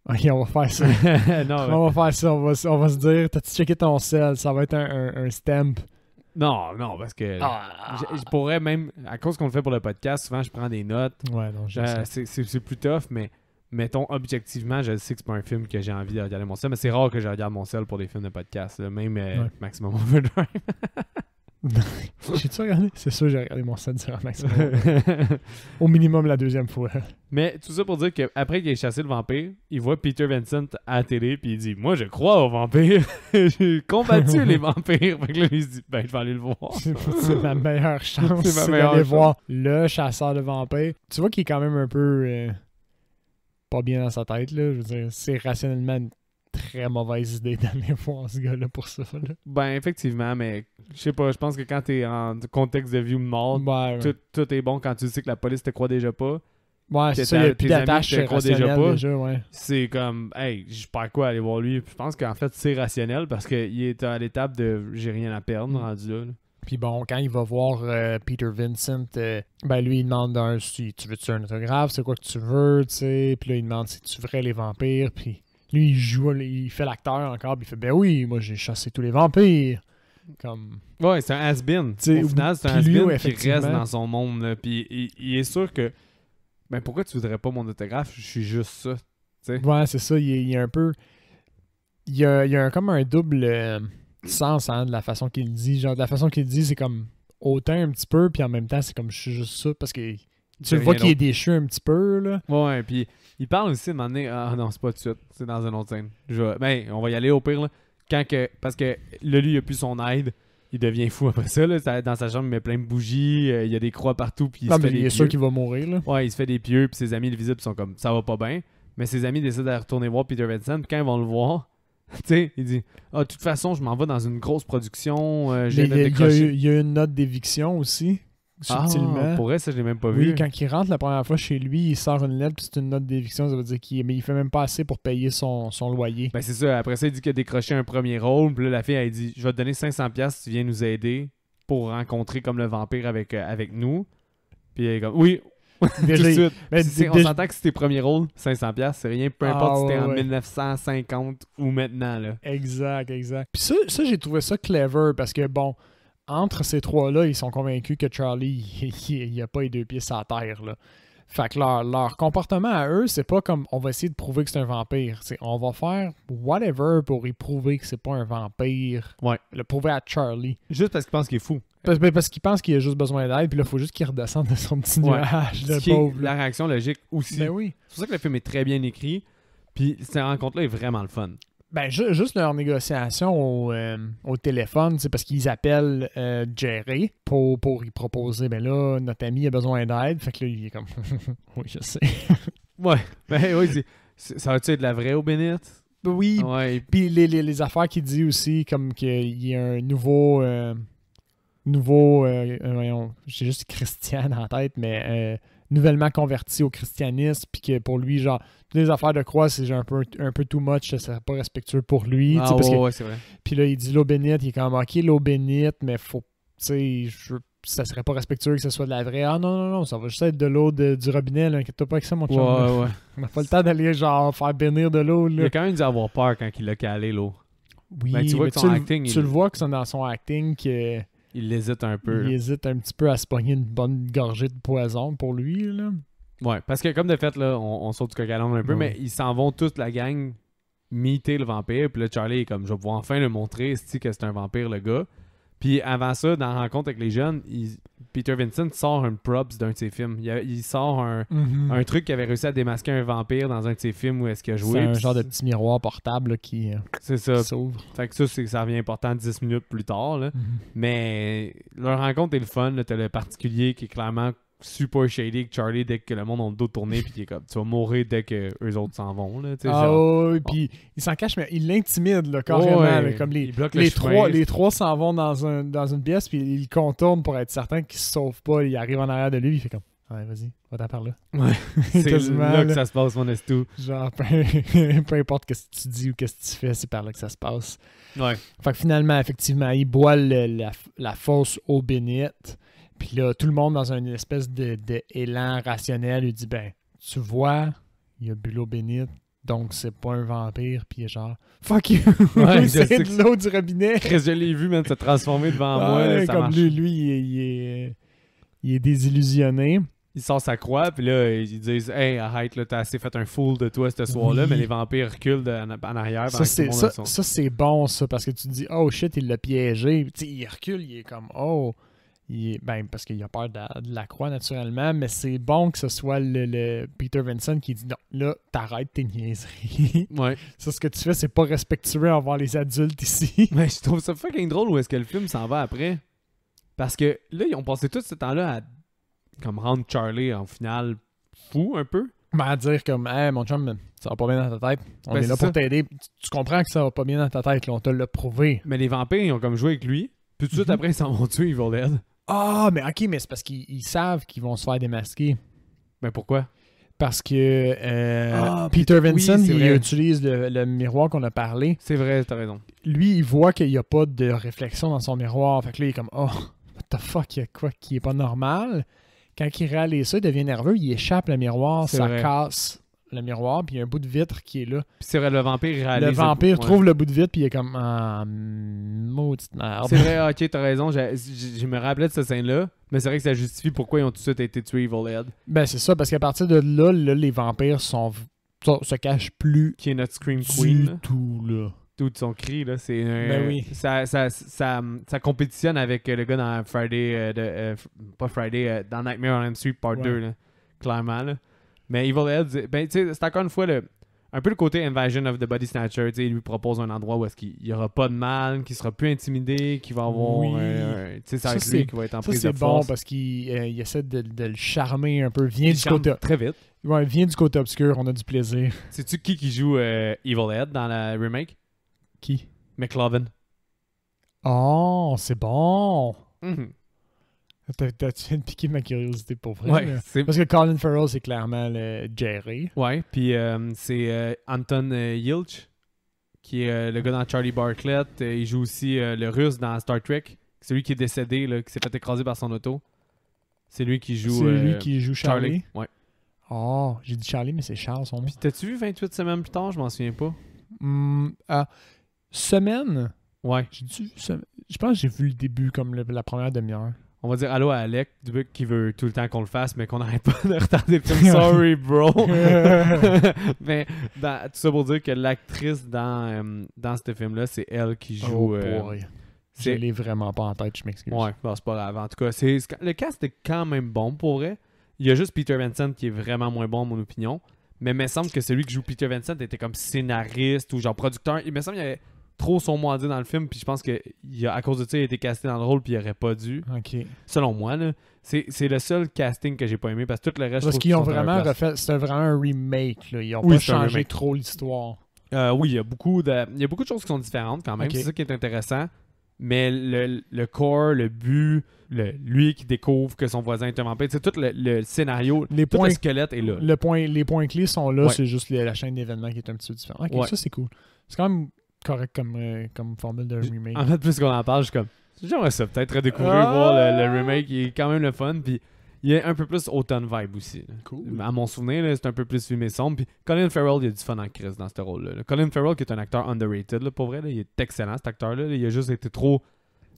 Ok, on va faire ça. Non, on va faire ça. On va se dire, t'as-tu checké ton cell? Ça va être un stamp. Non, parce que je pourrais même, à cause qu'on le fait pour le podcast, souvent je prends des notes. Ouais, non, c'est plus tough, mais mettons, objectivement, je sais que c'est pas un film que j'ai envie de regarder mon sel, mais c'est rare que je regarde mon sel pour des films de podcast. Là. Même Maximum Overdrive. J'ai-tu regardé? C'est sûr, j'ai regardé mon sel sur Maximum Overdrive. Au minimum la 2e fois. Mais tout ça pour dire qu'après qu'il ait chassé le vampire, il voit Peter Vincent à la télé, puis il dit « Moi, je crois aux vampires. J'ai combattu les vampires. » Fait que là, il se dit « Ben, je vais aller le voir. » C'est ma meilleure chance. C'est d'aller voir le chasseur de vampires. Tu vois qu'il est quand même un peu... pas bien dans sa tête, là. Je veux dire, c'est rationnellement une très mauvaise idée d'aller voir ce gars-là pour ça, là. Ben, effectivement, mais je sais pas, je pense que quand t'es en contexte de vie ou de mort, tout est bon quand tu sais que la police te croit déjà pas. Ouais, c'est ça, il y a plus d'attache rationnelle déjà, ouais. C'est comme, hey, je perds quoi à aller voir lui? Je pense qu'en fait, c'est rationnel parce qu'il est à l'étape de j'ai rien à perdre rendu là. Puis bon, quand il va voir Peter Vincent, ben lui, il demande si tu veux-tu un autographe, c'est quoi que tu veux, tu sais. Puis là, il demande si tu vrai les vampires. Puis lui, il fait l'acteur encore. Puis il fait, ben oui, moi, j'ai chassé tous les vampires. Comme... Ouais, c'est un has-been. Au final, c'est un has-been qui reste dans son monde. Là. Puis il est sûr que, ben pourquoi tu voudrais pas mon autographe? Je suis juste ça. T'sais. Ouais, c'est ça. Il y a un peu... Il y a comme un double... sens de la façon qu'il dit. Genre, de la façon qu'il dit, c'est comme hautain un petit peu, puis en même temps, c'est comme je suis juste ça, parce que tu vois qu'il est déchu un petit peu, là. Ouais, puis il parle aussi de un moment donné, non, c'est pas tout de suite, c'est dans une autre scène. Ben, on va y aller au pire, là. Parce que là, lui, il a plus son aide, il devient fou après ça, là. Dans sa chambre, il met plein de bougies, il y a des croix partout, puis il se fait des pieux. Il est sûr qu'il va mourir, là. Ouais, il se fait des pieux, puis ses amis le visitent, sont comme, ça va pas bien. Mais ses amis décident de retourner voir Peter Vincent, puis quand ils vont le voir, tu sais, il dit de toute façon, je m'en vais dans une grosse production. Il y a une note d'éviction aussi. subtilement. Pour vrai, ça, je l'ai même pas Oui, vu. quand il rentre la première fois chez lui, il sort une lettre, puis c'est une note d'éviction, ça veut dire mais il fait même pas assez pour payer son loyer. Ben, c'est ça. Après ça, il dit qu'il a décroché un premier rôle. Puis là, la fille, elle dit je vais te donner 500$ si tu viens nous aider pour rencontrer comme le vampire avec nous. Puis elle est comme oui, tout de Déjà, suite. mais On déjà- s'entend que c'est tes premiers rôles, 500$, c'est rien, peu importe si t'es en ouais. 1950 ou maintenant. Là. Exact. Puis ça, j'ai trouvé ça clever parce que, bon, entre ces trois-là, ils sont convaincus que Charlie, il a pas les deux pieds sur la terre, là. Fait que leur comportement à eux, c'est pas comme on va essayer de prouver que c'est un vampire. C'est on va faire whatever pour y prouver que c'est pas un vampire. Ouais. Le prouver à Charlie. Juste parce qu'il pense qu'il est fou. Parce qu'il pense qu'il a juste besoin d'aide, puis là, il faut juste qu'il redescende de son petit Ouais. nuage, Ce le qui est pauvre. la là. réaction logique aussi. Ben oui. C'est pour ça que le film est très bien écrit. Puis cette rencontre-là est vraiment le fun. Ben, juste leur négociation au téléphone, c'est parce qu'ils appellent Jerry pour y proposer. Ben là, notre ami a besoin d'aide. Fait que là, il est comme, oui, je sais. Ouais. Ben oui, ça va-tu être de la vraie eau bénite? Oui, Ouais. puis les affaires qu'il dit aussi, comme qu'il y a un voyons, j'ai juste Christian en tête, mais nouvellement converti au christianisme, puis que pour lui, genre, toutes les affaires de croix, c'est genre un peu too much, ça serait pas respectueux pour lui. Tu sais, parce que ouais, c'est vrai. puis là, il dit l'eau bénite, il est comme, ok, l'eau bénite, mais faut, tu sais, ça serait pas respectueux que ce soit de la vraie. Ah non, ça va juste être de l'eau du robinet, là, inquiète-toi pas avec ça, mon chum. là. Ouais. On n'a pas le temps d'aller, genre, faire bénir de l'eau, Il là. a quand même dû avoir peur quand il l'a calé, l'eau. Oui, Ben, tu vois mais que son acting, tu le vois que c'est dans son acting qu'il Il hésite un peu. là. hésite un petit peu à se pogner une bonne gorgée de poison pour lui, là. Ouais, parce que comme de fait, là, on saute du coq à l'âne un peu, Ouais. mais ils s'en vont toute la gang meeter le vampire. Puis là, Charlie est comme, je vais pouvoir enfin le montrer, c'est-tu que c'est un vampire, le gars. Puis avant ça, dans la rencontre avec les jeunes, Peter Vincent sort un props d'un de ses films. Il sort un truc qui avait réussi à démasquer un vampire dans un de ses films où est-ce qu'il a joué. C'est un puis genre de petit miroir portable là, qui C'est ça. s'ouvre. Fait que ça revient important 10 minutes plus tard. Là. Mhm. Mais leur rencontre est le fun. là. T'as le particulier qui est clairement super shady que Charlie dès que le monde a le dos tourné puis il est comme tu vas mourir dès que eux autres s'en vont. Là, tu sais, Ah genre. oui, puis il s'en cache, mais il l'intimide là, carrément. Ouais, là, comme il bloque le chemin. les trois s'en vont dans une pièce, puis il contourne pour être certain qu'ils se sauvent pas. Il arrive en arrière de lui, il fait comme ouais, vas-y, va-t'en par là. Ouais, c'est Quasiment, là que là. ça se passe, mon estou. Genre, peu importe ce que tu dis ou ce que tu fais, c'est par là que ça se passe. Ouais. Fait que finalement, effectivement, il boit la fausse eau bénite. Puis là, tout le monde, dans une espèce de élan rationnel, lui dit ben, tu vois, il a bu l'eau bénite, donc c'est pas un vampire. Puis il est genre, fuck you, Ouais, je c'est sais de que l'eau du robinet. Chris, je l'ai vu, man, se transformer devant moi. Ouais, Là, ça comme marche. lui, il est désillusionné. Il sort sa croix, puis là, ils disent hey, arrête, là, t'as assez fait un fool de toi ce soir-là, Oui. mais les vampires reculent en arrière. Ça, pendant que tout le monde a son- c'est bon, ça, parce que tu te dis, oh shit, il l'a piégé. Tu sais, il recule, il est comme, oh. Ben, parce qu'il a peur de la croix, naturellement, mais c'est bon que ce soit le Peter Vincent qui dit, non, là, t'arrêtes tes niaiseries. Ouais. Ça, ce que tu fais, c'est pas respectueux envers les adultes ici. Mais je trouve ça fucking drôle où est-ce que le film s'en va après. Parce que là, ils ont passé tout ce temps-là à comme rendre Charlie, en finale, fou un peu. Mais à dire comme, hey, mon chum, ça va pas bien dans ta tête. On Ben, est là c'est pour ça. t'aider. Tu comprends que ça va pas bien dans ta tête, là, on te l'a prouvé. Mais les vampires, ils ont comme joué avec lui. Puis tout de suite Mhm. après, ils s'en vont tuer Evil Dead. Ah, mais ok, mais c'est parce qu'ils savent qu'ils vont se faire démasquer. Mais pourquoi? Parce que Ah, Peter oui, Vincent, c'est il vrai. utilise le miroir qu'on a parlé. C'est vrai, t'as raison. Lui, il voit qu'il n'y a pas de réflexion dans son miroir. Fait que là, il est comme, oh, what the fuck, il y a quoi qui est pas normal. Quand il réalise ça, il devient nerveux, il échappe le miroir, C'est ça vrai. casse le miroir, puis il y a un bout de vitre qui est là. Puis c'est vrai, le vampire réalise. Le vampire Ouais. trouve le bout de vitre, puis il est comme, ah, maudite merde. C'est vrai, ok, t'as raison. Je me rappelais de cette scène-là. Mais c'est vrai que ça justifie pourquoi ils ont tout de suite été tués Evil Dead. Ben, c'est ça, parce qu'à partir de là, les vampires se cachent plus Qui est notre Scream du Queen. là. tout, là. Tout son cri, là. C'est Ben oui. ça compétitionne avec le gars dans Friday. Pas Friday, dans Nightmare on Elm Street Part Ouais. 2, là. Clairement, là. Mais Evil Dead, ben, tu sais, c'est encore une fois un peu le côté Invasion of the Body Snatcher. Tu sais, il lui propose un endroit où est-ce qu'il n'y aura pas de mal, qu'il sera plus intimidé, qu'il va avoir. Oui. Tu sais, ça va Ça, être lui qui va être en Ça, prise c'est de bon force. parce qu'il il essaie de le charmer un peu. Viens Il du charme côté, très vite. ouais, viens du côté obscur, on a du plaisir. Sais-tu qui joue Evil Dead dans la remake? Qui? McLovin. Oh, c'est bon. Mhm. Tu viens de piquer ma curiosité pour vrai. Ouais, là. c'est... Parce que Colin Farrell, c'est clairement le Jerry. Ouais, puis c'est Anton Yelchin, qui est le gars dans Charlie Bartlett. Il joue aussi le russe dans Star Trek. Celui qui est décédé, là, qui s'est fait écraser par son auto. C'est lui qui joue... C'est lui qui joue Charlie. Ouais. Oh, j'ai dit Charlie, mais c'est Charles, son nom. Puis t'as-tu vu 28 semaines plus tard? Je m'en souviens pas. Semaine... Ouais. Je pense que j'ai vu le début comme la première demi-heure. On va dire allô à Alec, du mec qui veut tout le temps qu'on le fasse, mais qu'on n'arrête pas de retarder le film. Sorry, bro! Mais tout ça pour dire que l'actrice dans ce film-là, c'est elle qui joue... Oh boy. Je l'ai vraiment pas en tête, je m'excuse. Ouais, bon, c'est pas grave. En tout cas, le cast est quand même bon pour vrai. Il y a juste Peter Vincent qui est vraiment moins bon, à mon opinion. Mais il me semble que celui qui joue Peter Vincent était comme scénariste ou genre producteur. Il me semble qu'il y avait trop son mot à dire dans le film, puis je pense que à cause de ça, il a été casté dans le rôle, puis il aurait pas dû. Ok. Selon moi, là. C'est le seul casting que j'ai pas aimé, parce que tout le reste, Parce qu'ils ont vraiment refait... C'était vraiment un remake, là. Ils ont pas changé trop l'histoire. Oui, il y a beaucoup de choses qui sont différentes quand même. Okay. C'est ça qui est intéressant. Mais le core, le but, lui qui découvre que son voisin est un vampire, tout le scénario, tout le squelette est là. Les points clés sont là, ouais. C'est juste la chaîne d'événements qui est un petit peu différente. Ok, ouais. Ça c'est cool. C'est quand même correct comme formule de remake. En fait, plus qu'on en parle, je suis comme, j'aimerais ça peut-être redécouvrir, voir le remake, il est quand même le fun, puis il y a un peu plus automne vibe aussi. Là. Cool. À mon souvenir, là, c'est un peu plus filmé sombre. Puis Colin Farrell, il a du fun en crise dans ce rôle-là. Colin Farrell, qui est un acteur underrated, là, pour vrai, là, il est excellent cet acteur-là. Il a juste été trop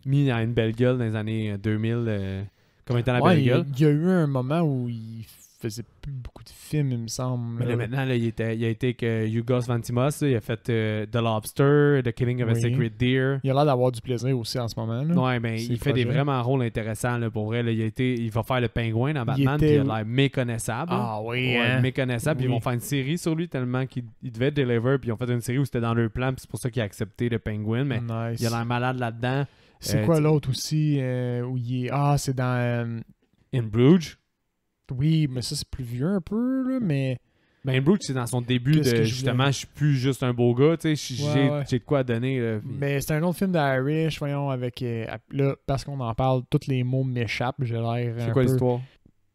mis à une belle gueule dans les années 2000, comme étant la belle gueule. Il y a eu un moment où il faisait plus beaucoup de films, il me semble. Mais là, maintenant, là, il a été avec Yorgos Lanthimos, il a fait The Lobster, The Killing of a Sacred Deer. Il a l'air d'avoir du plaisir aussi en ce moment. Là. Ouais, ben, il fait des vraiment rôles intéressants, là, pour vrai. Là, il va faire le pingouin dans Batman, puis il a l'air méconnaissable. Ah oui, méconnaissable. Puis ils vont faire une série sur lui tellement qu'il devait deliver, puis ils ont fait une série où c'était dans leur plan, puis c'est pour ça qu'il a accepté le pingouin, mais il a l'air malade là-dedans. C'est quoi l'autre aussi où il est... Ah, c'est dans... In Bruges. Oui, mais ça, c'est plus vieux un peu, là, mais... Ben, In Bruges, c'est dans son début de, justement, je suis plus juste un beau gars, tu sais, j'ai de quoi donner. Là, puis... Mais c'est un autre film d'Irish, voyons, avec... là, parce qu'on en parle, tous les mots m'échappent, j'ai l'air C'est quoi l'histoire?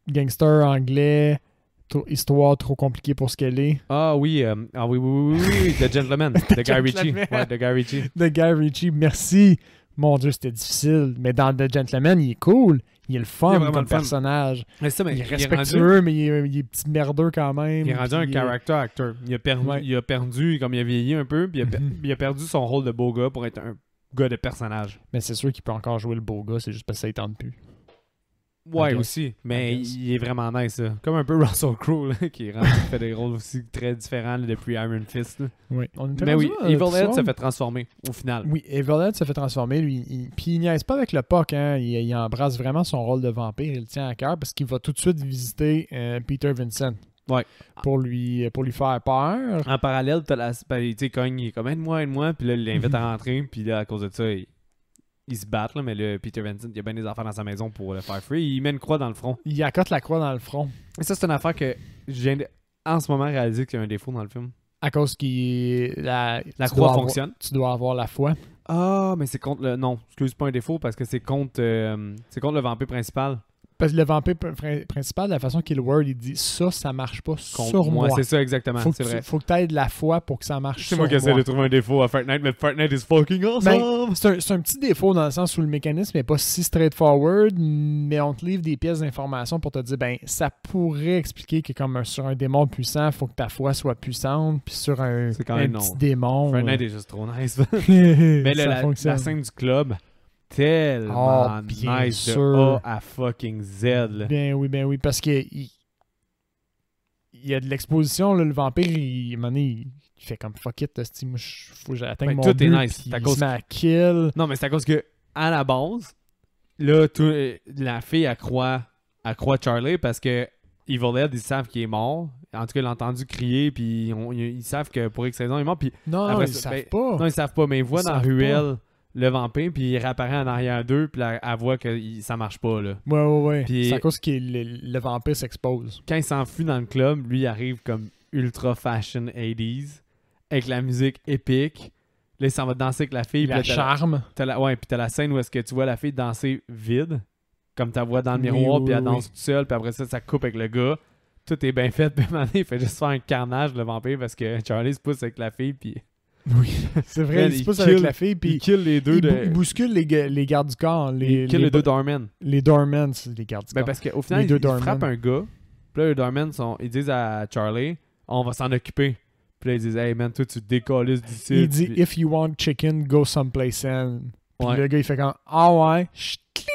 Gangster anglais, histoire trop compliquée pour ce qu'elle est. Ah oui, The Gentleman, de Guy Ritchie. Ouais, de Guy Ritchie. De Guy Ritchie, merci. Mon Dieu, c'était difficile. Mais dans The Gentleman, il est cool. Il est le fun comme personnage. Mais ça, il est respectueux, mais il est petit merdeux quand même. Il est rendu un character actor. Il a perdu, comme il a vieilli un peu, puis il a perdu son rôle de beau gars pour être un gars de personnage. Mais c'est sûr qu'il peut encore jouer le beau gars, c'est juste parce que ça ne tente plus. Ouais, aussi. Mais il est vraiment nice, là. Comme un peu Russell Crowe, là, qui fait des rôles aussi très différents là, depuis Iron Fist. Là. Oui. Mais oui, Evil Ed se fait transformer, au final. Oui, Evil Ed se fait transformer. Lui, puis il niaise pas avec le POC. Hein. Il embrasse vraiment son rôle de vampire. Il le tient à cœur parce qu'il va tout de suite visiter Peter Vincent. Ouais. Pour lui faire peur. En parallèle, tu sais, Cogne, il est comme aide-moi. Puis là, il l'invite à rentrer. Puis là, à cause de ça, ils se battent, là, mais le Peter Vincent, il y a bien des affaires dans sa maison pour le faire free. Il met une croix dans le front. Il accote la croix dans le front. Et ça, c'est une affaire que je viens en ce moment réaliser qu'il y a un défaut dans le film. À cause que la croix fonctionne. Tu dois avoir la foi. Ah, mais c'est contre le... Non, excuse, pas un défaut parce que c'est contre le vampire principal. Parce que le vampire principal, de la façon qu'il word, il dit ça marche pas sur moi. C'est ça, exactement. C'est vrai. Faut que tu aies de la foi pour que ça marche sur moi. C'est moi qui essaie de trouver un défaut à Fortnite, mais Fortnite is fucking awesome! Ben, c'est un petit défaut dans le sens où le mécanisme n'est pas si straightforward, mais on te livre des pièces d'information pour te dire, ben, ça pourrait expliquer que comme sur un démon puissant, il faut que ta foi soit puissante, puis sur un petit démon... Fortnite est juste trop nice. Mais la scène du club... tellement nice de A à fucking Z. Là. Ben oui, parce que il y a de l'exposition, là, le vampire, il fait comme fuck it, moi, faut que j'atteigne mon tout but, est nice. Il se met à kill. Non, mais c'est à cause que, à la base, là, la fille, elle croit Charlie parce que Evil Ed, ils savent qu'il est mort. En tout cas, il a entendu crier, puis ils savent que pour X raison, il est mort. Puis non, ils savent pas. Non, ils savent pas, mais ils voient dans la ruelle le vampire, puis il réapparaît en arrière d'eux, puis elle voit que ça marche pas, là. Ouais. Puis, c'est à cause que le vampire s'expose. Quand il s'enfuit dans le club, lui, il arrive comme ultra fashion 80s, avec la musique épique. Là, il s'en va danser avec la fille. La charme. Puis t'as la scène où est-ce que tu vois la fille danser vide. comme ta voix dans le Oui, miroir, oui, puis elle oui. danse toute seule, puis après ça coupe avec le gars. Tout est bien fait, puis à un moment donné, il fait juste faire un carnage, le vampire, parce que Charlie se pousse avec la fille, puis Oui, c'est vrai, Man, il se il pousse avec kill- la fille, il puis kill les deux. il bouscule les gardes du corps. Il kill les deux doormen. Les doormen, c'est les gardes du Ben corps. parce qu'au final, Les deux il doormen. frappe un gars, puis là, les doormen, ils disent à Charlie, on va s'en occuper. Puis là, ils disent, hey man, toi, tu te décolles d'ici. Il dit Puis- If you want chicken, go someplace else. Puis Ouais. le gars, il fait comme ah ouais, cling!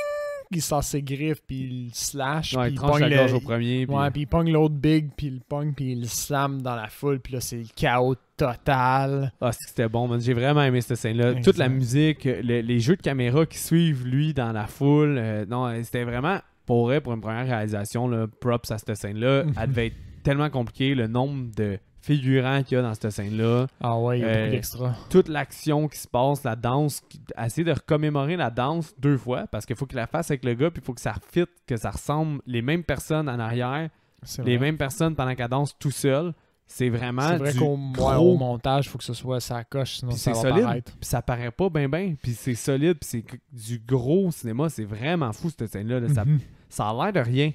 Il sort ses griffes, puis il le slash, Ouais, puis il il tranche pogne la gorge le... au premier. Puis... Ouais, puis il pogne l'autre big, puis il le pogne, puis il le slam dans la foule, puis là, c'est le chaos total. Ah, c'était bon, man. J'ai vraiment aimé cette scène-là. Exact. Toute la musique, les jeux de caméra qui suivent lui dans la foule. Non, c'était vraiment, pour vrai, pour une première réalisation, là, props à cette scène-là. Mhm. Elle devait être tellement compliquée, le nombre de figurants qu'il y a dans cette scène-là. Ah ouais, il y a beaucoup Euh, d'extra. Toute l'action qui se passe, la danse, essayer de recommémorer la danse 2 fois, parce qu'il faut qu'il la fasse avec le gars, puis il faut que ça fit, que ça ressemble les mêmes personnes en arrière, C'est les vrai. mêmes personnes pendant qu'elle danse tout seul. C'est vraiment C'est vrai du qu'au gros... au montage, il faut que ce soit ça coche, sinon Puis ça c'est va solide, paraître. puis ça paraît pas ben, puis c'est solide, puis c'est du gros cinéma, c'est vraiment fou cette scène-là. Là. Mhm. Ça a l'air de rien,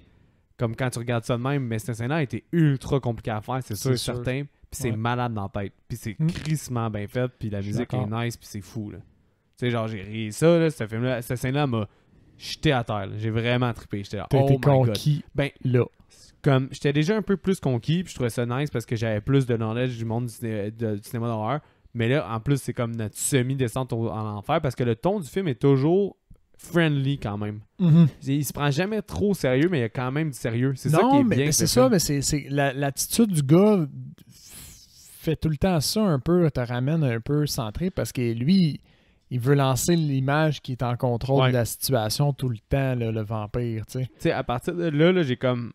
comme quand tu regardes ça de même, mais cette scène-là a été ultra compliquée à faire, c'est sûr et C'est sûr. certain, puis c'est Ouais. malade dans la tête, puis c'est Mm. crissement bien fait, puis la Je suis musique est d'accord. nice, puis c'est fou, là. Tu sais, genre, j'ai ri ça, là, cette scène-là m'a jeté à terre, là. J'ai vraiment trippé, j'étais là, T'as oh été my god. conquis Ben, là. comme j'étais déjà un peu plus conquis, puis je trouvais ça nice parce que j'avais plus de knowledge du monde du cinéma d'horreur. Mais là, en plus, c'est comme notre semi-descente en enfer parce que le ton du film est toujours friendly quand même. Mhm. Il se prend jamais trop au sérieux, mais il y a quand même du sérieux. C'est ça qui Non, est mais bien. c'est avec ça, le mais c'est l'attitude du gars fait tout le temps ça un peu, te ramène un peu centré parce que lui, il veut lancer l'image qui est en contrôle Ouais. de la situation tout le temps, là, le vampire, tu sais. Tu sais, à partir de là, j'ai comme...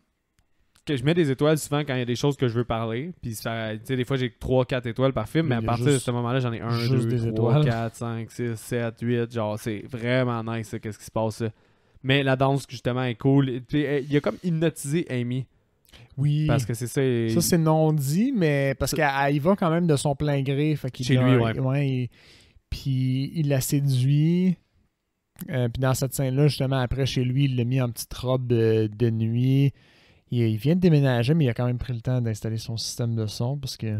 que je mets des étoiles souvent quand il y a des choses que je veux parler. Puis, tu sais, des fois, j'ai 3-4 étoiles par film, mais à Il y a partir de juste- ce moment-là, j'en ai 1, juste 2, des 3, étoiles. 4, 5, 6, 7, 8. Genre, c'est vraiment nice, ça, qu'est-ce qui se passe, là. Mais la danse, justement, est cool. Puis, il a comme hypnotisé Amy. Oui, Parce que c'est ça. ça c'est non dit, mais parce qu'elle y va quand même de son plein gré. Fait qu'il Chez a- lui, ouais. Puis il la séduit. Puis dans cette scène-là, justement, après, chez lui, il l'a mis en petite robe de nuit. Il vient de déménager, mais il a quand même pris le temps d'installer son système de son parce que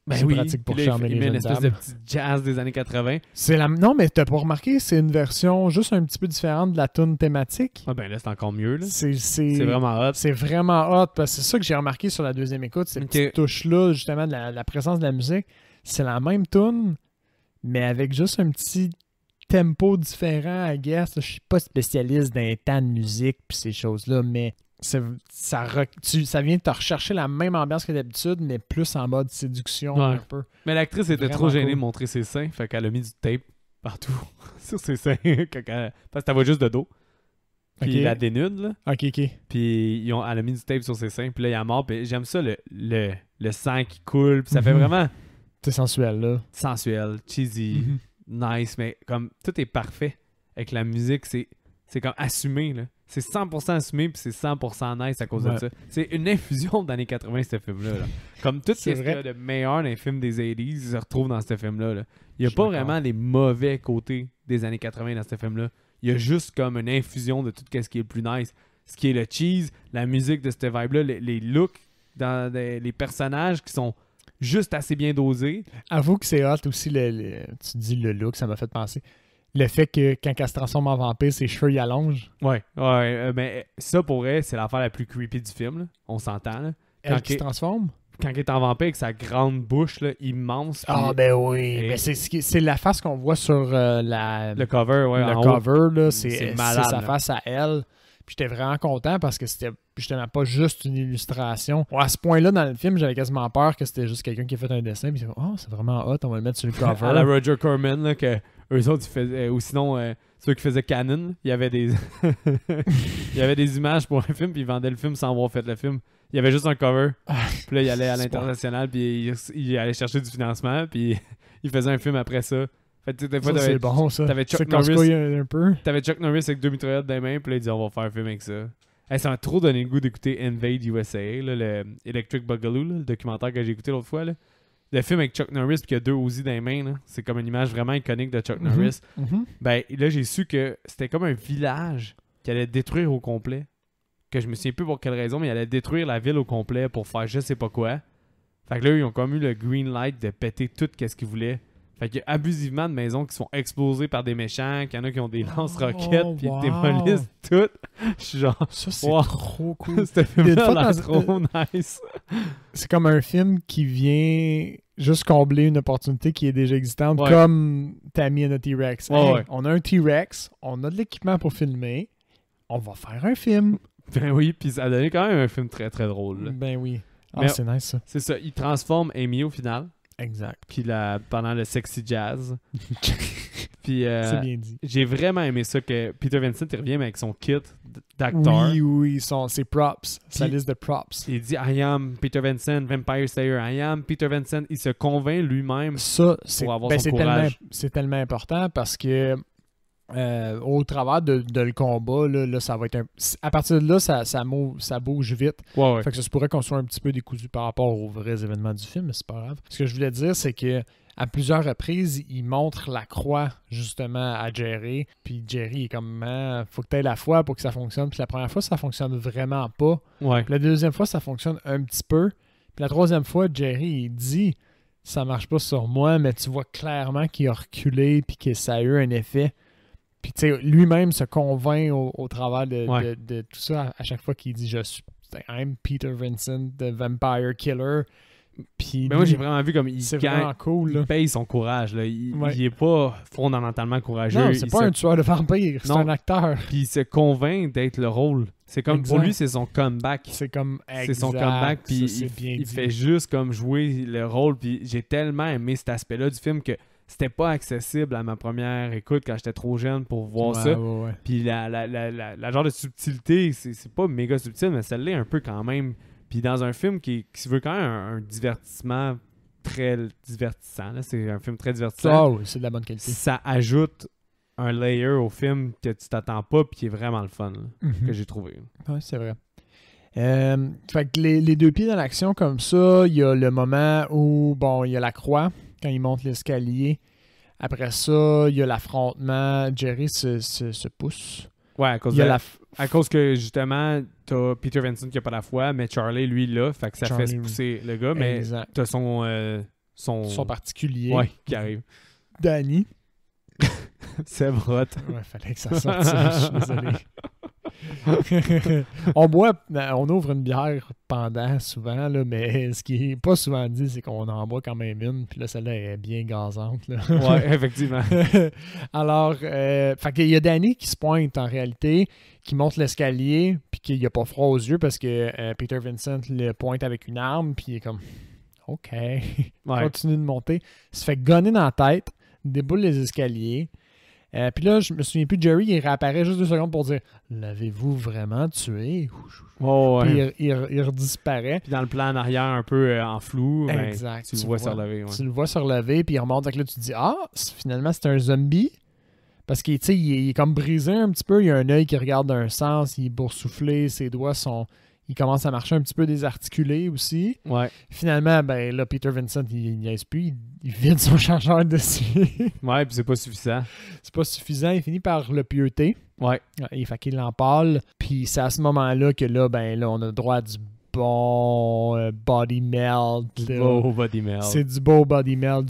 Ben c'est oui. pratique pour Puis là, charmer il les met une jeunes espèce de dames. petit jazz des années 80. C'est la... Non, mais t'as pas remarqué, c'est une version juste un petit peu différente de la tune thématique. Ah ben là, c'est encore mieux, là. C'est C'est vraiment hot. C'est vraiment hot, parce que c'est ça que j'ai remarqué sur la deuxième écoute, ces Ok. petites touches-là, justement, de la présence de la musique. C'est la même tune, mais avec juste un petit tempo différent, I guess. Je suis pas spécialiste d'un tas de musique puis ces choses-là, mais ça vient de te rechercher la même ambiance que d'habitude, mais plus en mode séduction Ouais. un peu. Mais l'actrice était trop Vraiment gênée cool. de montrer ses seins, fait qu'elle a mis du tape partout sur ses seins. Parce que t'as juste de dos. Puis Ok. il la dénude, là. Ok. Puis elle a mis du tape sur ses seins. Puis là, il est mort. Puis j'aime ça, le sang qui coule. Puis ça fait Mhm. vraiment C'est sensuel, là. sensuel, cheesy, Mhm. nice. Mais comme tout est parfait avec la musique, c'est comme assumé, là. C'est 100% assumé, puis c'est 100% nice à cause de Ouais. ça. C'est une infusion d'années 80, ce film-là. Là. Comme tout ce C'est qu'il y vrai. a de meilleur dans les films des 80s se retrouve dans ce film-là. Là. Il n'y a Je suis pas d'accord. vraiment les mauvais côtés des années 80 dans ce film-là. Il y a juste comme une infusion de tout ce qui est le plus nice. Ce qui est le cheese, la musique de cette vibe-là, les looks, les personnages qui sont juste assez bien dosés. Avoue que c'est hot aussi, tu dis le look, ça m'a fait penser. Le fait que quand elle se transforme en vampire, ses cheveux y allongent. Ouais, mais ça pour elle, c'est l'affaire la plus creepy du film. Là. On s'entend. Là. Elle Quand qui se transforme. Quand il est en vampire avec sa grande bouche là, immense. puis Ah ben oui. Et- Ben, c'est la face qu'on voit sur le cover, ouais, le en haut. cover, là, C'est c'est malade, sa là. face à elle. Puis j'étais vraiment content parce que c'était justement pas juste une illustration. À ce point-là, dans le film, j'avais quasiment peur que c'était juste quelqu'un qui a fait un dessin. Puis oh, c'est vraiment hot, on va le mettre sur le cover. À la Roger Corman, là, que eux autres, ils faisaient, ou sinon, ceux qui faisaient Canon, là, il y avait des il y avait des images pour un film, puis ils vendaient le film sans avoir fait le film. Il y avait juste un cover. Puis là, il allait à c'est l'international, puis il allait chercher du financement, puis il faisait un film après ça. Fait que, tu sais, des fois, Ça, c'est bon, ça. t'avais Chuck Ça casse-couille un peu. T'avais Chuck Norris avec 2 mitraillettes dans les mains, puis là, il dit on va faire un film avec ça. Hey, ça m'a trop donné le goût d'écouter Invade USA, là, le Electric Boogaloo, là, le documentaire que j'ai écouté l'autre fois. Là. Le film avec Chuck Norris, puis qu'il y a 2 Uzi dans les mains, là. C'est comme une image vraiment iconique de Chuck Norris. Mhm. Ben là, j'ai su que c'était comme un village allait détruire au complet. Que je me souviens plus pour quelle raison, mais il allait détruire la ville au complet pour faire je sais pas quoi. Fait que là, ils ont comme eu le green light de péter tout ce qu'ils voulaient. Fait qu'il y a abusivement de maisons qui sont explosées par des méchants, qu'il y en a qui ont des lance-roquettes, puis ils démolissent tout. Je suis genre, Ça, c'est wow. trop cool. C'était Des fois, vraiment dans- trop nice. C'est comme un film qui vient juste combler une opportunité qui est déjà existante, Ouais. comme Tammy et notre T-Rex. Ouais, Hey, ouais. on a un T-Rex, on a de l'équipement pour filmer, on va faire un film. Ben oui, puis ça a donné quand même un film très très drôle. Là. Ben oui. Ah, Mais- c'est nice ça. C'est ça, il transforme Amy au final, Exact. puis pendant le sexy jazz. Puis C'est bien dit. j'ai vraiment aimé ça que Peter Vincent il revient avec son kit d'acteur. Oui, ses props, sa Puis- liste de props. Il dit I am Peter Vincent, Vampire Slayer, I am Peter Vincent. Il se convainc lui-même. Ça, c'est avoir ben, son c'est courage. tellement important parce que au travers de le combat, là, ça va être à partir de là, ça bouge vite. Ouais, ouais. Fait que ça se pourrait qu'on soit un petit peu décousu par rapport aux vrais événements du film, mais c'est pas grave. Ce que je voulais dire, c'est que à plusieurs reprises, il montre la croix justement à Jerry. Puis Jerry est comme faut que tu aies la foi pour que ça fonctionne. Puis la première fois, ça fonctionne vraiment pas. Ouais. Puis la deuxième fois, ça fonctionne un petit peu. Puis la troisième fois, Jerry, il dit ça marche pas sur moi, mais tu vois clairement qu'il a reculé puis que ça a eu un effet. Puis tu sais, lui-même se convainc au travers de tout ça à chaque fois qu'il dit je suis I'm Peter Vincent, the Vampire Killer. Puis Mais moi, lui, j'ai vraiment vu comme c'est quand vraiment cool. Là. il paye son courage. Là. Ouais. Il est pas fondamentalement courageux. Non, c'est Il pas se- un tueur de vampire, c'est Non. un acteur. Puis il se convainc d'être le rôle. C'est comme pour Exact. lui, c'est son comeback. C'est comme C'est son comeback. Puis ça, c'est bien il dit. fait juste comme jouer le rôle. Puis j'ai tellement aimé cet aspect-là du film que c'était pas accessible à ma première écoute quand j'étais trop jeune pour voir ça. Ouais. Puis la genre de subtilité, c'est pas méga subtil, mais ça l'est un peu quand même. Puis dans un film qui se veut quand même un divertissement très divertissant, là, c'est un film très divertissant, Ah oui, c'est de la bonne qualité. ça ajoute un layer au film que tu t'attends pas puis qui est vraiment le fun, là, Mhm. que j'ai trouvé. Ouais, c'est vrai. Fait que les deux pieds dans l'action comme ça, il y a le moment où, bon, il y a la croix quand il monte l'escalier. Après ça, il y a l'affrontement. Jerry se pousse. Ouais, à cause, Il y a à cause que justement, t'as Peter Vincent qui a pas la foi, mais Charlie, lui, là, fait que ça Charlie, fait se oui. pousser le gars, mais Exact. t'as son Son particulier. Ouais, qui arrive. Danny. C'est vrai. Ouais, fallait que ça sorte. Ça, je suis désolé. on ouvre une bière pendant souvent, là, mais ce qui est pas souvent dit, c'est qu'on en boit quand même une, puis là, celle-là est bien gazante. Là. Ouais, effectivement. Alors, fait qu'il y a Danny qui se pointe en réalité, qui monte l'escalier, puis qu'il a pas froid aux yeux parce que Peter Vincent le pointe avec une arme, puis il est comme OK, Ouais. continue de monter. Il se fait gonner dans la tête, déboule les escaliers. Puis là, je me souviens plus, Jerry, il réapparaît juste 2 secondes pour dire l'avez-vous vraiment tué? Ouais, ouais. Puis il redisparaît. Puis dans le plan en arrière, un peu en flou, ben, Exact. tu le vois se relever. Ouais. Tu le vois se relever, puis il remonte. Donc là, tu te dis finalement, c'est un zombie. Parce qu'il il est comme brisé un petit peu. Il a un œil qui regarde d'un sens, il est boursouflé, ses doigts sont. Il commence à marcher un petit peu désarticulé aussi. Ouais. Finalement, ben là, Peter Vincent, il niaise plus, il vide son chargeur dessus. Ouais, puis c'est pas suffisant. C'est pas suffisant, il finit par le pieuter. Ouais. Il fait qu'il l'empale. Puis c'est à ce moment-là que là, ben là, on a le droit à du bon body melt. là. Beau body melt. C'est du beau body melt,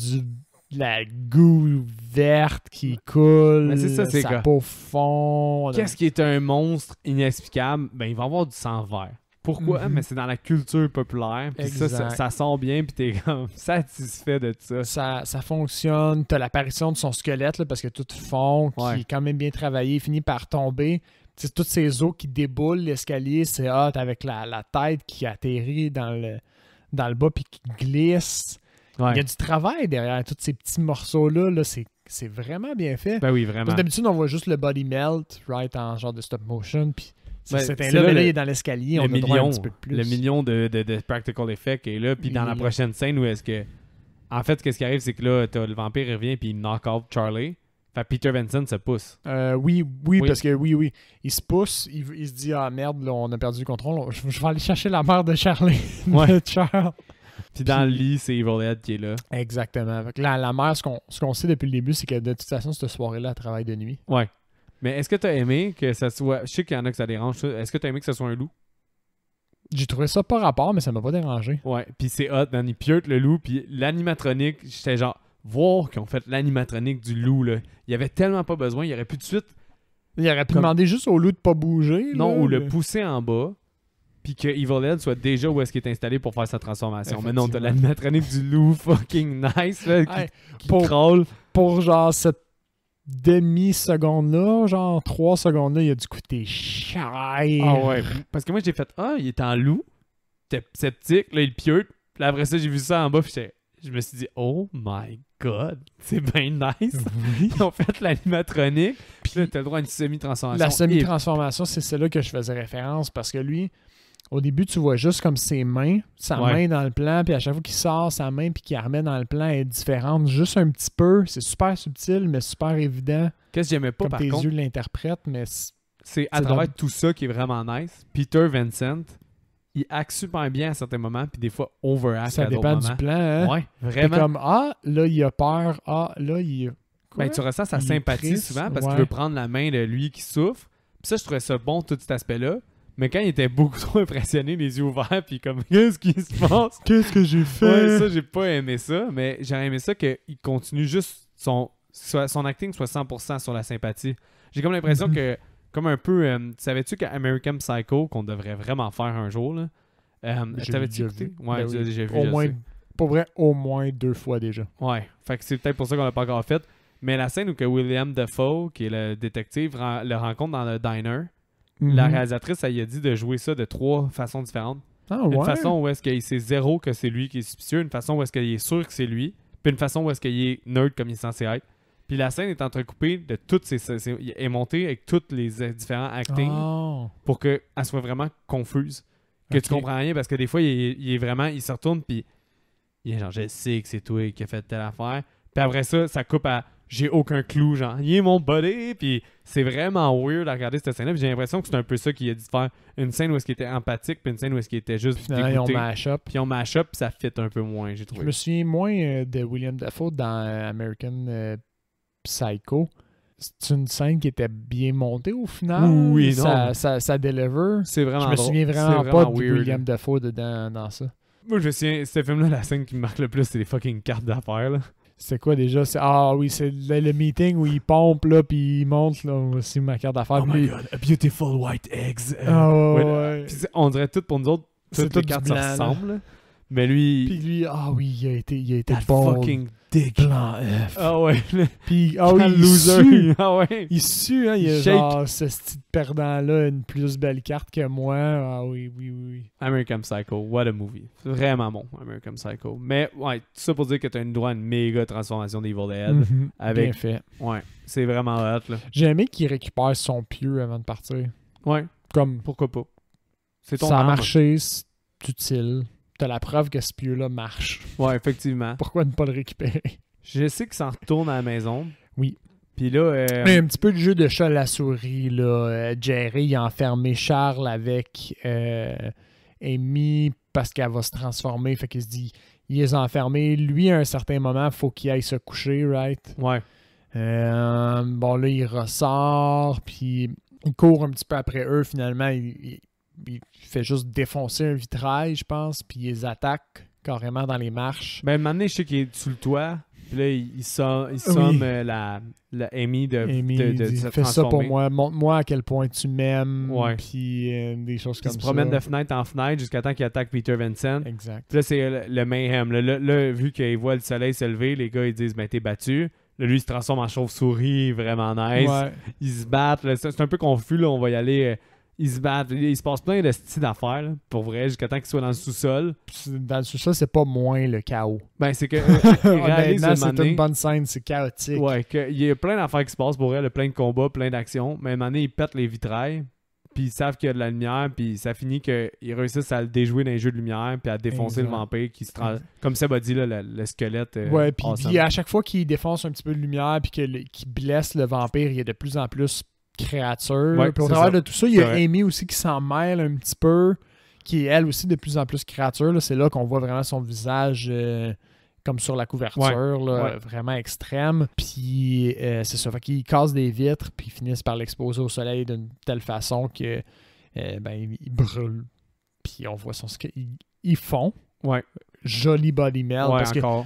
de la goût verte qui coule. Mais c'est ça, c'est sa quoi? peau fond. Qu'est-ce qui est un monstre inexplicable? Ben, il va avoir du sang vert. Pourquoi? Mhm. Mais c'est dans la culture populaire. Puis ça Exact. sort bien, puis t'es comme satisfait de ça. Ça fonctionne. T'as l'apparition de son squelette, là, parce que tout fond, qui Ouais. est quand même bien travaillé, il finit par tomber. T'sais, toutes ces os qui déboulent l'escalier, c'est hot avec la tête qui atterrit dans le bas puis qui glisse. Ouais. Il y a du travail derrière tous ces petits morceaux-là. Là, c'est vraiment bien fait. Ben oui, Parce vraiment. que d'habitude, on voit juste le body melt, right, en genre de stop motion. Puis Ben, c'est c'est là, là mais là, le- il est dans l'escalier, on a Le droit à un million, petit peu de plus. le million de practical effects est là. Puis dans Il la est là. prochaine scène où est-ce que... En fait, ce qui arrive, c'est que là, t'as le vampire il revient puis il knock out Charlie. Fait que Peter Vincent se pousse. Oui, Oui. parce que oui. Il se pousse, il se dit ah merde, là, on a perdu le contrôle. Je vais aller chercher la mère de Charlie. Ouais. de Charles. Puis dans le lit, c'est Evil Ed qui est là. Exactement. Fait que la mère, ce qu'on sait depuis le début, c'est que de toute façon, cette soirée-là, elle travaille de nuit. Ouais. Mais est-ce que t'as aimé que ça soit... Je sais qu'il y en a que ça dérange. Est-ce que t'as aimé que ce soit un loup? J'ai trouvé ça pas rapport, mais ça m'a pas dérangé. Ouais, puis c'est hot, man. Il piote le loup, puis l'animatronique, j'étais genre... Voir qu'ils ont fait l'animatronique du loup, là. Il y avait tellement pas besoin. Il aurait pu tout de suite... Il aurait pu demander juste au loup de pas bouger. Non, là, ou le pousser en bas, puis que Evil Dead soit déjà où est-ce qu'il est installé pour faire sa transformation. Mais non, t'as l'animatronique du loup fucking nice, là, qui crawl. Pour genre cette demi-seconde-là, genre 3 secondes-là, il a dû coûter cher. Ah ouais, parce que moi j'ai fait il est en loup, j'étais sceptique, là il pieute, puis après ça j'ai vu ça en bas, puis je me suis dit oh my god, c'est bien nice. Oui. Ils ont fait l'animatronique, puis là t'as le droit à une semi-transformation. La semi-transformation, c'est celle-là que je faisais référence, parce que lui, au début, tu vois juste comme ses mains, sa main dans le plan, puis à chaque fois qu'il sort sa main puis qu'il la remet dans le plan, elle est différente, juste un petit peu. C'est super subtil, mais super évident. Qu'est-ce que j'aimais pas, comme par tes contre, yeux l'interprètent, mais c'est à travers tout ça qui est vraiment nice. Peter Vincent, il acte super bien à certains moments, puis des fois overact ça à d'autres dépend moments. du plan. Hein? Ouais, T'es vraiment. comme, là, il a peur. Là, il... Quoi? Ben, tu ressens sa Il est sympathie triste, souvent parce ouais. qu'il veut prendre la main de lui qui souffre. Puis ça, je trouvais ça bon, tout cet aspect-là. Mais quand il était beaucoup trop impressionné, les yeux ouverts, puis comme, qu'est-ce qui se passe? Qu'est-ce que j'ai fait? Ouais, ça, j'ai pas aimé ça. Mais j'aurais aimé ça qu'il continue juste son acting soit 100% sur la sympathie. J'ai comme l'impression que, comme un peu, savais-tu qu'American Psycho, qu'on devrait vraiment faire un jour, là, t'avais-tu écouté? Ouais, Ben oui. j'ai vu. Au je moins, sais. pour vrai, au moins 2 fois déjà. Ouais, fait que c'est peut-être pour ça qu'on l'a pas encore fait. Mais la scène où que William Dafoe, qui est le détective, le rencontre dans le diner, la réalisatrice, elle lui a dit de jouer ça de 3 façons différentes. Ah Une ouais? façon où est-ce qu'il sait zéro que c'est lui qui est suspicieux, une façon où est-ce qu'il est sûr que c'est lui, puis une façon où est-ce qu'il est nerd comme il est censé être. Puis la scène est entrecoupée de toutes ces... est montée avec tous les différents actings pour qu'elle soit vraiment confuse. Que tu comprends rien parce que des fois, il est vraiment... Il se retourne puis il est genre, je sais que c'est toi qui a fait telle affaire. Puis après ça, ça coupe à... J'ai aucun clou, genre, il est mon buddy, puis c'est vraiment weird à regarder cette scène-là, puis j'ai l'impression que c'est un peu ça qu'il a dit de faire une scène où est-ce qu'il était empathique, puis une scène où est-ce qu'il était juste Finalement, dégoûté. Ils ont mash up, puis ça fit un peu moins, j'ai trouvé. Je me souviens moins de William Dafoe dans American Psycho. C'est une scène qui était bien montée au final. Oui, non. Ça deliver. C'est vraiment Je me drôle. souviens vraiment C'est pas de weird. William Dafoe dedans dans ça. Moi, je me souviens, ce film-là, la scène qui me marque le plus, c'est les fucking cartes d'affaires, là. C'est quoi déjà? Oui, c'est le meeting où il pompe, là, puis il monte, là, aussi ma carte d'affaires. Oh my god, a beautiful white eggs. Ouais. Puis on dirait tout pour nous autres, toutes tout les cartes du blanc, se ressemblent, là. Mais lui... Puis lui, oui, il a été that bon. fucking dick. Blanc F. Ah ouais. Puis, oui, il loser. sue. Ah ouais. Il sue, hein. Il a Shake. genre ce style perdant-là, une plus belle carte que moi. Ah oui. American Psycho, what a movie. C'est vraiment bon, American Psycho. Mais ouais, tout ça pour dire que t'as une droit à une méga transformation d'Evil Dead. Avec... Bien fait. Ouais, c'est vraiment hot, là. J'ai aimé qu'il récupère son pieu avant de partir. Ouais, Comme pourquoi pas. C'est ton ça a arme. marché, c'est utile. T'as la preuve que ce pieu-là marche. Ouais, effectivement. Pourquoi ne pas le récupérer? Je sais qu'il s'en retourne à la maison. Oui. Puis là... Un petit peu de jeu de chat à la souris, là. Jerry, il a enfermé Charles avec Amy parce qu'elle va se transformer. Fait qu'il se dit, il les a enfermés. Lui, à un certain moment, il faut qu'il aille se coucher, right? Ouais. Bon, là, il ressort, puis il court un petit peu après eux. Finalement, il fait juste défoncer un vitrail, je pense, puis il les attaque carrément dans les marches. Ben, maintenant, je sais qu'il est sous le toit. Puis là, il somme la Amy de dit, se fais ça pour transformer. moi, montre-moi à quel point tu m'aimes, Ouais. puis des choses Il comme ça. se promène de fenêtre en fenêtre jusqu'à temps qu'il attaque Peter Vincent. Exact. Puis là, c'est le mayhem. Là, vu qu'il voit le soleil se lever, les gars, ils disent, ben, t'es battu. Là, lui, il se transforme en chauve-souris, vraiment nice. Ouais. Ils se battent. Là, c'est un peu confus, là, on va y aller... Ils se battent. Il se passe plein de styles d'affaires, là, pour vrai, jusqu'à temps qu'ils soient dans le sous-sol. Dans le sous-sol, c'est pas moins le chaos. Ben, c'est que... il réalise Honnêtement, un moment c'est donné- une bonne scène, c'est chaotique. Ouais, il y a plein d'affaires qui se passent pour elle, plein de combats, plein d'actions. Mais à un moment donné, ils pètent les vitrails, puis ils savent qu'il y a de la lumière, puis ça finit qu'ils réussissent à le déjouer dans les jeux de lumière, puis à défoncer Exact. le vampire qui se comme Seb a dit, là, le squelette. Ouais, puis awesome. à chaque fois qu'il défonce un petit peu de lumière puis qu'il blesse le vampire, il y a de plus en plus créatures. Ouais, Puis au c'est travers ça. de tout ça, il y a C'est vrai. Amy aussi qui s'en mêle un petit peu, qui est elle aussi de plus en plus créature. Là. C'est là qu'on voit vraiment son visage comme sur la couverture, là, vraiment extrême. Puis c'est ça, fait qu'ils cassent des vitres, puis ils finissent par l'exposer au soleil d'une telle façon que il brûle. Puis on voit ils font. Ouais. Joli body melt. Ouais, parce encore.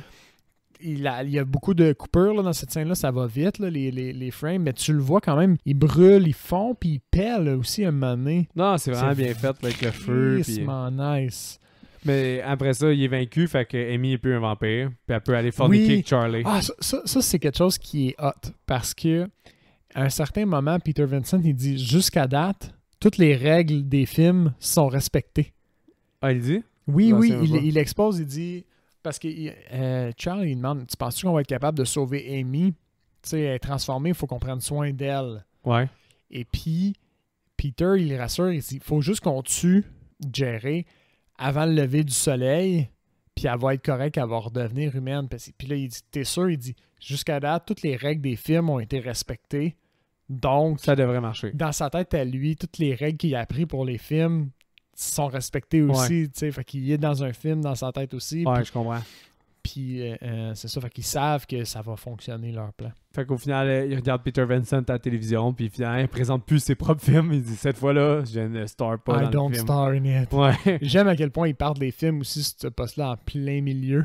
il y a beaucoup de coupures là, dans cette scène-là, ça va vite, là, les frames, mais tu le vois quand même, ils brûlent, ils font, puis ils pèlent aussi un moment donné. Non, c'est vraiment bien fait avec le feu. C'est nice. Mais après ça, il est vaincu, fait que Amy est plus un vampire, puis elle peut aller forniquer avec Charlie. Ah, ça c'est quelque chose qui est hot, parce que à un certain moment, Peter Vincent, il dit, jusqu'à date, toutes les règles des films sont respectées. Ah, il dit? Oui, il expose, il dit... Parce que Charlie, il demande, tu penses-tu qu'on va être capable de sauver Amy? Tu sais, elle est transformée, il faut qu'on prenne soin d'elle. Ouais. Et puis, Peter, il rassure, il dit, il faut juste qu'on tue Jerry avant le lever du soleil, puis elle va être correcte, elle va redevenir humaine. Puis là, il dit, t'es sûr? Il dit, jusqu'à date, toutes les règles des films ont été respectées. Donc, ça devrait marcher. Dans sa tête à lui, toutes les règles qu'il a apprises pour les films sont respectés aussi, tu sais, fait qu'il est dans un film dans sa tête aussi. Ouais, puis, je comprends. Puis c'est ça, fait qu'ils savent que ça va fonctionner leur plan. Fait qu'au final, il regarde Peter Vincent à la télévision, puis finalement, il présente plus ses propres films. Il dit, cette fois-là, je ne star pas I dans don't le film. star in it. Ouais. J'aime à quel point ils partent des films aussi, ce poste-là en plein milieu.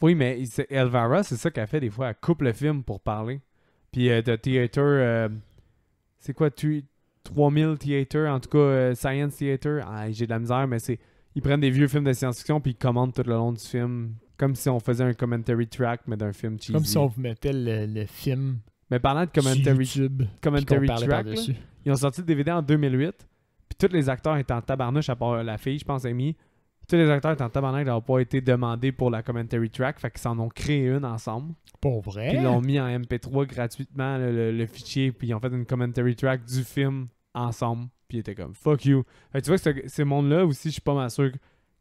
Oui, mais Elvira, c'est ça qu'elle fait des fois. Elle coupe le film pour parler. Puis The Theater, c'est quoi, 3000 Theater, en tout cas Science Theater. Ah, j'ai de la misère, mais ils prennent des vieux films de science-fiction puis ils commandent tout le long du film. Comme si on faisait un commentary track, mais d'un film cheesy. Comme si on vous mettait le film mais parlant de sur YouTube, commentary track, track, là, ils ont sorti le DVD en 2008. Puis tous les acteurs étaient en tabarnouche, à part la fille, je pense, Amy. Tous les acteurs étaient en tabarnouche d'avoir pas été demandés pour la commentary track. Fait qu'ils s'en ont créé une ensemble. Pour vrai? Puis ils l'ont mis en MP3 gratuitement, le fichier. Puis ils ont fait une commentary track du film ensemble. Puis ils étaient comme fuck you. Fait que tu vois que ces mondes-là aussi, je suis pas mal sûr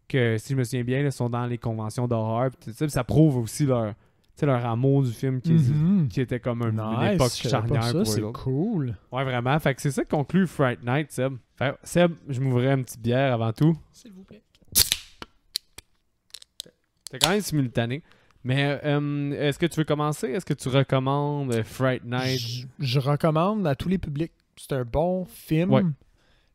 que si je me souviens bien, ils sont dans les conventions d'horreur. Puis ça prouve aussi leur amour du film qui était comme une époque charnière pour eux. C'est cool. Ouais, vraiment. Fait que c'est ça qui conclut Fright Night, Seb. Fait, Seb, je m'ouvrais une petite bière avant tout. S'il vous plaît. C'est quand même simultané. Mais est-ce que tu veux commencer? Est-ce que tu recommandes Fright Night? Je recommande à tous les publics. C'est un bon film. Ouais.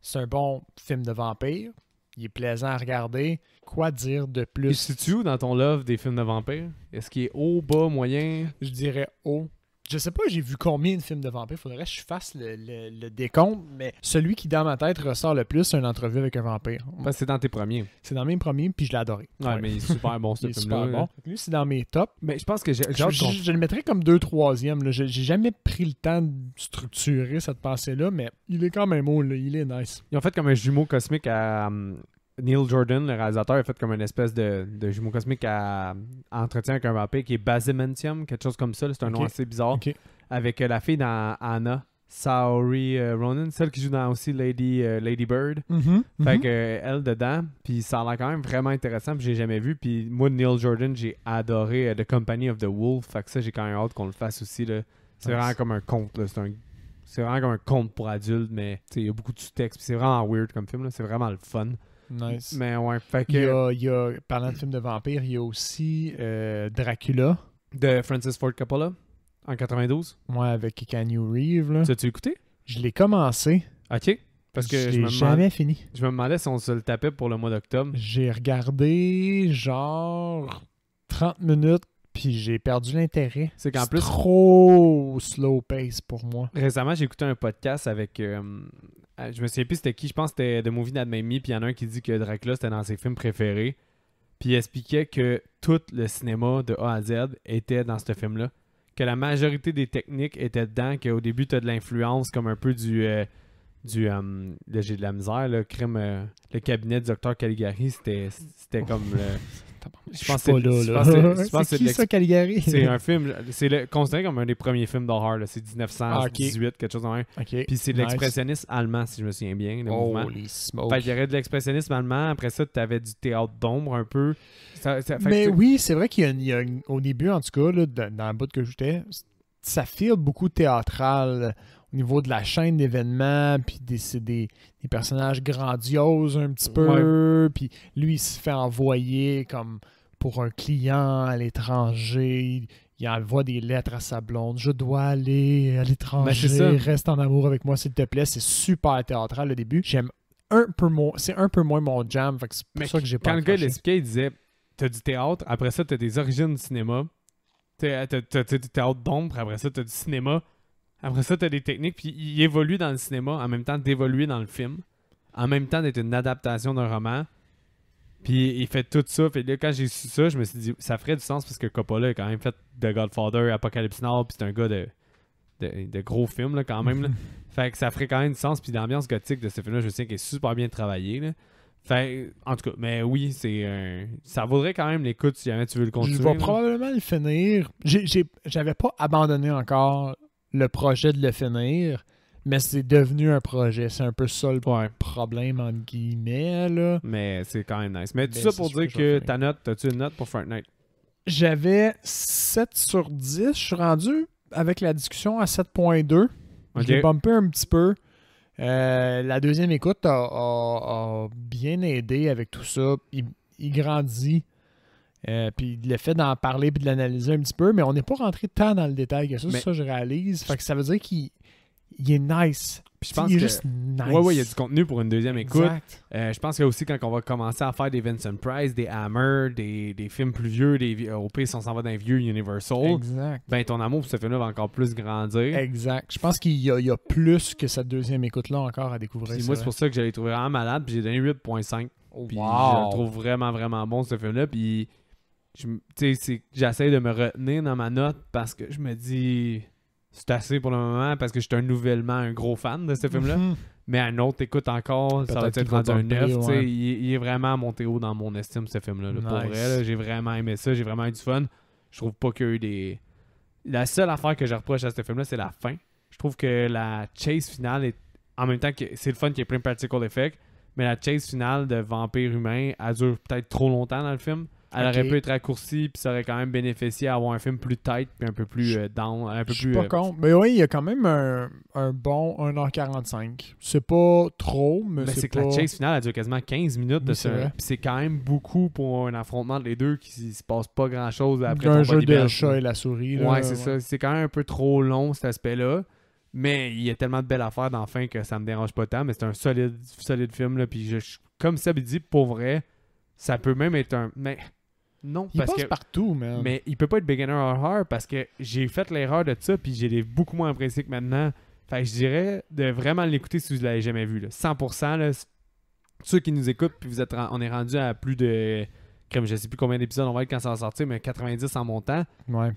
C'est un bon film de vampire. Il est plaisant à regarder. Quoi dire de plus? Et situes où dans ton love des films de vampires? Est-ce qu'il est haut, bas, moyen? Je dirais haut. Je sais pas, j'ai vu combien de films de vampires. Faudrait que je fasse le décompte, mais celui qui dans ma tête ressort le plus, c'est une entrevue avec un vampire. C'est dans tes premiers. C'est dans mes premiers, puis je l'ai adoré. Ouais, mais il est super bon ce film-là. Super bon. Lui, c'est dans mes tops. Mais je pense que je le mettrais comme 2-3e. Là. J'ai jamais pris le temps de structurer cette pensée-là, mais il est quand même haut. Là. Il est nice. Ils ont fait comme un jumeau cosmique à Neil Jordan, le réalisateur, a fait comme une espèce de jumeau cosmique à entretien avec un vampire qui est Basimentium, quelque chose comme ça. C'est un nom assez bizarre. Okay. Avec la fille dans Anna, Saoirse Ronan, celle qui joue dans aussi Lady Bird. Fait que elle dedans, puis ça a l'air quand même vraiment intéressant, puis j'ai jamais vu. Puis moi, Neil Jordan, j'ai adoré The Company of the Wolf. Fait que ça, j'ai quand même hâte qu'on le fasse aussi. Là. C'est vraiment comme un conte. Là. C'est vraiment comme un conte pour adultes, mais il y a beaucoup de sous-texte. C'est vraiment weird comme film. Là. C'est vraiment le fun. Nice. Mais ouais, fait que... Il y a, parlant de films de vampires, il y a aussi Dracula. De Francis Ford Coppola, en 92. Ouais, avec Keanu Reeves. Là. Tu as-tu écouté? Je l'ai commencé. Ok. Parce que je l'ai jamais fini. Je me demandais si on se le tapait pour le mois d'octobre. J'ai regardé genre 30 minutes, puis j'ai perdu l'intérêt. C'est qu'en plus... trop slow pace pour moi. Récemment, j'ai écouté un podcast avec... je me souviens plus c'était qui. Je pense que c'était The Movie That Made Me. Puis il y en a un qui dit que Dracula, c'était dans ses films préférés. Puis il expliquait que tout le cinéma de A à Z était dans ce film-là. Que la majorité des techniques étaient dedans. Qu'au début, tu as de l'influence comme un peu là, j'ai de la misère. Le crime, le cabinet du Dr Caligari, c'était comme... Je pense que c'est qui ça, Caligari? C'est un film, c'est considéré comme un des premiers films d'horreur. C'est 1918, quelque chose de même. Puis c'est de l'expressionnisme allemand, si je me souviens bien, le mouvement. Fait qu'il y aurait de l'expressionnisme allemand. Après ça, tu avais du théâtre d'ombre un peu. Mais oui, c'est vrai qu'il y a au début, en tout cas, là, dans le bout que j'étais, ça file beaucoup théâtral au niveau de la chaîne d'événements, puis c'est des personnages grandioses un petit peu, puis lui, il se fait envoyer comme pour un client à l'étranger. Il envoie des lettres à sa blonde. Je dois aller à l'étranger. Reste en amour avec moi, s'il te plaît. C'est super théâtral, le début. J'aime c'est un peu moins mon jam. Fait que c'est pour ça que j'ai pas Quand le gars accroché. l'expliquait, il disait t'as du théâtre, après ça, t'as des origines du cinéma. T'as du théâtre d'ombre, après ça, t'as du cinéma. Après ça, t'as des techniques. Puis il évolue dans le cinéma en même temps d'évoluer dans le film. En même temps d'être une adaptation d'un roman. Puis il fait tout ça. Puis là, quand j'ai su ça, je me suis dit, ça ferait du sens parce que Coppola a quand même fait The Godfather, Apocalypse Now, puis c'est un gars de gros films là, quand même. Là. Fait que ça ferait quand même du sens. Puis l'ambiance gothique de ce film-là, je me souviens qu'elle est super bien travaillée. Là. Fait, en tout cas, mais oui, ça vaudrait quand même l'écoute si jamais tu veux le continuer. Je vais probablement le finir. J'avais pas abandonné encore le projet de le finir. Mais c'est devenu un projet. C'est un peu ça le problème, entre guillemets. Là. Mais c'est quand même nice. Mais tout ça pour dire que ta note, as-tu une note pour Fortnite? J'avais 7 sur 10. Je suis rendu avec la discussion à 7.2. Je l'ai bumpé un petit peu. La deuxième écoute a bien aidé avec tout ça. Il grandit. Puis le fait d'en parler et de l'analyser un petit peu. Mais on n'est pas rentré tant dans le détail que ça. C'est ça que je réalise. Fait que ça veut dire qu'il est nice. Puis je pense il est juste nice. Ouais, il y a du contenu pour une deuxième écoute. Exact. Je pense que aussi quand on va commencer à faire des Vincent Price, des Hammer, des films plus vieux, au pire si on s'en va dans les vieux Universal, exact. Ben ton amour pour ce film-là va encore plus grandir. Exact. Je pense qu'il y a plus que cette deuxième écoute-là encore à découvrir. Puis moi, c'est pour ça que je l'ai trouvé vraiment malade. Puis j'ai donné 8.5. Puis je le trouve vraiment, vraiment bon ce film-là. Puis j'essaie de me retenir dans ma note parce que je me dis... C'est assez pour le moment parce que je suis un gros fan de ce film-là. Mais à un autre écoute encore, ça va être rendu un 9. Ouais. Il est vraiment monté haut dans mon estime, ce film-là. Nice. Pour vrai, là, j'ai vraiment aimé ça. J'ai vraiment eu du fun. Je trouve pas qu'il y a eu des... La seule affaire que je reproche à ce film-là, c'est la fin. Je trouve que la chase finale est... En même temps que c'est le fun qu'il y ait plein de practical effects, mais la chase finale de vampire humain, elle dure peut-être trop longtemps dans le film. Elle aurait pu être raccourcie, puis ça aurait quand même bénéficié à avoir un film plus tight, puis un peu plus down, un peu je plus... suis pas con. Mais oui, il y a quand même un bon 1h45. C'est pas trop, mais c'est que la chase finale, elle dure quasiment 15 minutes de ça. Puis c'est quand même beaucoup pour un affrontement entre les deux qui se passe pas grand-chose après un jeu de chat et la souris. Là, ouais, c'est ça. C'est quand même un peu trop long, cet aspect-là. Mais il y a tellement de belles affaires dans la fin que ça me dérange pas tant. Mais c'est un solide film. Là, puis comme Seb dit, pour vrai, ça peut même être un... Mais... Non, il passe partout, man. Mais il peut pas être beginner or hard parce que j'ai fait l'erreur de ça puis j'ai beaucoup moins apprécié que maintenant. Fait que je dirais de vraiment l'écouter si vous l'avez jamais vu. Là. 100%, là, ceux qui nous écoutent, puis on est rendu à plus de... Comme je sais plus combien d'épisodes on va être quand ça va sortir, mais 90 en montant. Ouais.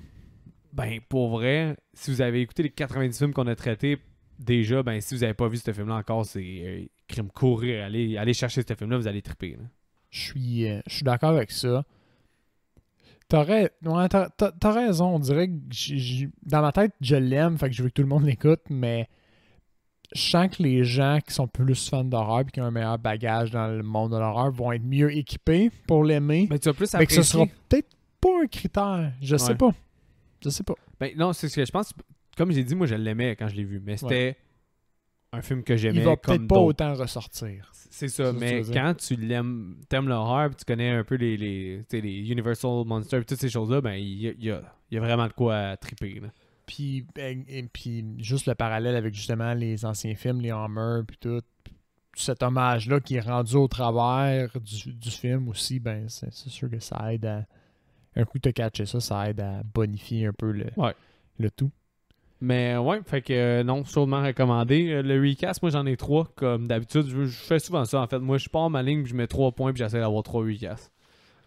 Ben, pour vrai, si vous avez écouté les 90 films qu'on a traités déjà, ben si vous avez pas vu ce film-là encore, c'est crime courir. Allez chercher ce film-là, vous allez triper. Je suis d'accord avec ça. T'as raison, on dirait que dans ma tête, je l'aime, fait que je veux que tout le monde l'écoute, mais je sens que les gens qui sont plus fans d'horreur et qui ont un meilleur bagage dans le monde de l'horreur vont être mieux équipés pour l'aimer. Mais tu vas plus apprécier. Mais que ce sera peut-être pas un critère. Je sais pas. Ben non, c'est ce que je pense. Comme j'ai dit, moi je l'aimais quand je l'ai vu, mais c'était un film que j'aimais. Il va comme peut-être pas autant ressortir. C'est ça, mais quand tu t'aimes l'horreur, tu connais un peu les Universal Monsters, toutes ces choses-là, ben il y a vraiment de quoi triper. Là. Puis juste le parallèle avec justement les anciens films, les Hammer, puis tout, cet hommage-là qui est rendu au travers du film aussi, ben c'est sûr que ça aide à... Un coup de catcher ça aide à bonifier un peu le tout. Mais ouais, fait que non, chaudement recommandé. Le recast, moi j'en ai 3, comme d'habitude. Je fais souvent ça en fait. Moi je pars ma ligne, puis je mets 3 points, puis j'essaie d'avoir 3 recasts.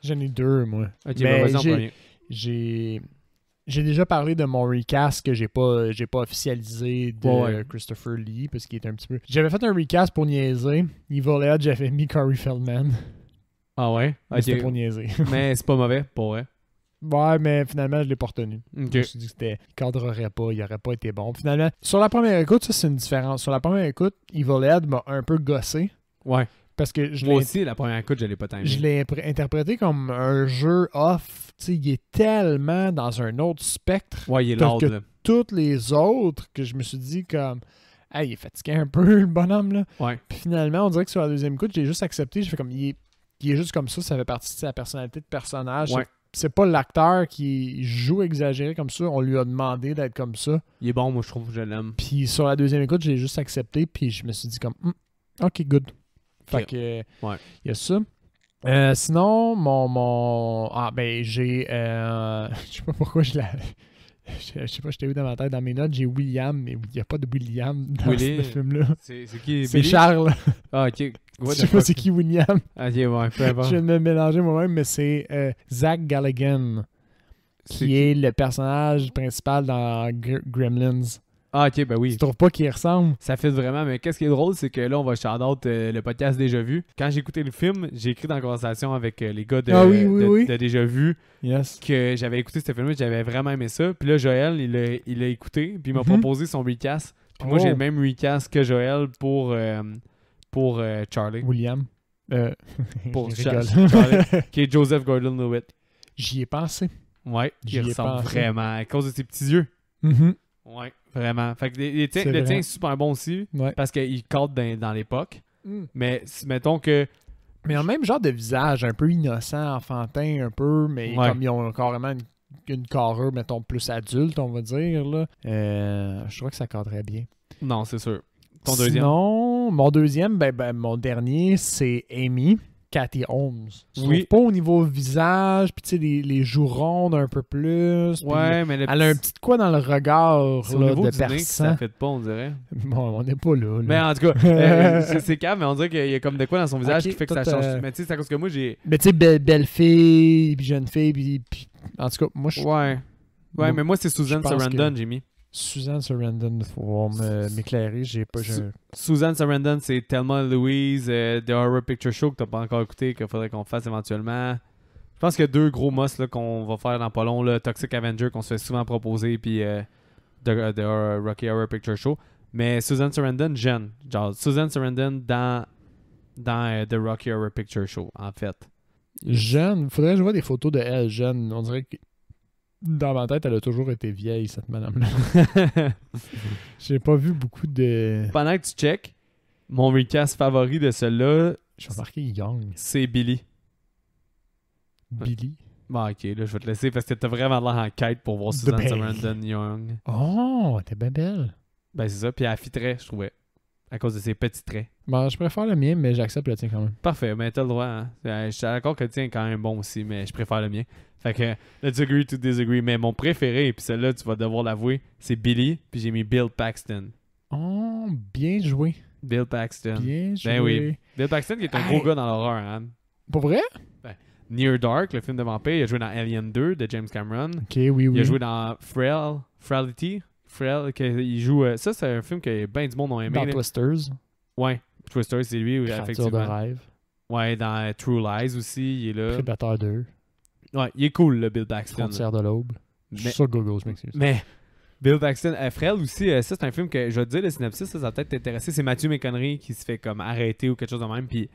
J'en ai 2, moi. Ok, ben vas-y en premier. J'ai déjà parlé de mon recast que j'ai pas officialisé de Christopher Lee, parce qu'il est un petit peu... J'avais fait un recast pour niaiser. Evil Ed, j'avais mis Corey Feldman. Ah ouais? Okay. C'était pour niaiser. Mais c'est pas mauvais, pour vrai. Ouais, mais finalement, je l'ai pas retenu. Okay. Je me suis dit que il cadrerait pas, il aurait pas été bon. Finalement, sur la première écoute, ça, c'est une différence. Sur la première écoute, Evil Ed m'a un peu gossé. Ouais. Parce que moi aussi, la première écoute, je l'ai pas tant aimé. Je l'ai interprété comme un jeu off. T'sais, il est tellement dans un autre spectre ouais, il est lourd, que toutes les autres que je me suis dit comme... Hey, il est fatigué un peu, le bonhomme, là. Ouais. Puis finalement, on dirait que sur la deuxième écoute, j'ai juste accepté. Je fais comme... Il il est juste comme ça fait partie de sa personnalité de personnage. Ouais. C'est pas l'acteur qui joue exagéré comme ça, on lui a demandé d'être comme ça. Il est bon, moi je trouve, je l'aime. Puis sur la deuxième écoute, j'ai juste accepté, puis je me suis dit comme, ok, good. Fait que, Ouais. il y a ça. Sinon, j'ai, je sais pas pourquoi je sais pas, j'étais où dans ma tête, dans mes notes, j'ai William, mais il n'y a pas de William dans Willy. ce film-là. C'est qui? C'est Billy? Charles. Ah, ok. Je sais pas c'est qui William. Ok, ouais, peu importe. Je viens de me mélanger moi-même, mais c'est Zach Galligan, qui est le personnage principal dans Gremlins. Ah, ok, ben oui. Tu trouves pas qu'il ressemble? Ça fait vraiment, mais qu'est-ce qui est drôle, c'est que là, on va shout-out le podcast Déjà Vu. Quand j'ai écouté le film, j'ai écrit dans la conversation avec les gars de Déjà Vu Yes. que j'avais écouté ce film-là, j'avais vraiment aimé ça. Puis là, Joël, il l'a écouté, puis il m'a proposé son recast. Puis moi, j'ai le même recast que Joël pour Charlie. William. Pour Je rigole. Charlie, qui est Joseph Gordon-Levitt. J'y ai pensé. Ouais, J'y il ai ressemble pensé. vraiment à cause de ses petits yeux. Mhm. Ouais, vraiment. Fait que le C'est tien vrai. est super bon aussi, Ouais. parce qu'il cadre dans l'époque. Mm. Mais mettons que Mais en même genre de visage, un peu innocent, enfantin, un peu, mais Ouais. comme ils ont carrément une carrure, mettons, plus adulte, on va dire, là. Je crois que ça cadrerait bien. non, c'est sûr. Ton deuxième. Sinon, mon deuxième, mon dernier, c'est Amy, Cathy Holmes. Je trouve Oui. pas au niveau visage, puis tu sais, les joues rondes un peu plus. puis Ouais, mais elle a un petit quoi dans le regard c'est au là, niveau de du nez que ça perçant. fait pas, on dirait. Bon, on n'est pas là. Mais en tout cas, c'est calme, mais on dirait qu'il y a comme de quoi dans son visage Ok, qui fait que toi, ça change. t'as- Mais tu sais, c'est à cause que moi, j'ai... Mais tu sais, belle fille, puis jeune fille, puis en tout cas, moi, je Ouais, moi, mais moi, c'est Susan je pense Sarandon, j'ai mis. Suzanne Sarandon, faut m'éclairer, j'ai pas... Susan Sarandon, c'est Thelma Louise, The Horror Picture Show que t'as pas encore écouté, qu'il faudrait qu'on fasse éventuellement. Je pense qu'il y a deux gros must là, qu'on va faire dans pas long, là, Toxic Avenger qu'on se fait souvent proposer, puis The Rocky Horror Picture Show. Mais Susan Sarandon, jeune. Genre, Susan Sarandon dans The Rocky Horror Picture Show, en fait. Jeune, faudrait que je vois des photos de elle jeune. On dirait que dans ma tête, elle a toujours été vieille, cette madame-là. J'ai pas vu beaucoup de... Pendant que tu check, mon recast favori de celui-là, J'ai remarqué Young. c'est Billy. Billy. Bon, ok, là, je vais te laisser parce que t'as vraiment l'air en quête pour voir Susan Sarandon Young. Oh, t'es bien belle. Ben, c'est ça. Puis elle fitrait, je trouvais. À cause de ses petits traits. Bon, je préfère le mien, mais j'accepte le tien quand même. Parfait, mais t'as le droit. Hein? Je suis d'accord que le tien est quand même bon aussi, mais je préfère le mien. Fait que, let's agree to disagree. Mais mon préféré, puis celle-là, tu vas devoir l'avouer, c'est Billy, puis j'ai mis Bill Paxton. Oh, bien joué. Bill Paxton. Bien joué. Ben oui. Bill Paxton qui est un gros gars dans l'horreur, hein? Pour vrai? Near Dark, le film de vampire, il a joué dans Alien 2 de James Cameron. Ok, oui. Il a joué dans Frailty. Il joue... ça, c'est un film que bien du monde ont aimé. Dans là. Twisters. Ouais. Twister, c'est lui, Créature de effectivement. rêve. Ouais, dans True Lies aussi, il est là. Prédateur 2. Ouais, il est cool, le Bill Paxton. Frontière de l'aube. Je suis Mais, sur Google, je m'excuse. mais Bill Paxton, Frêle aussi, ça c'est un film que, je vais te dire, le synopsis, ça va peut-être t'intéresser. C'est Matthew McConaughey qui se fait comme arrêter ou quelque chose de même, puis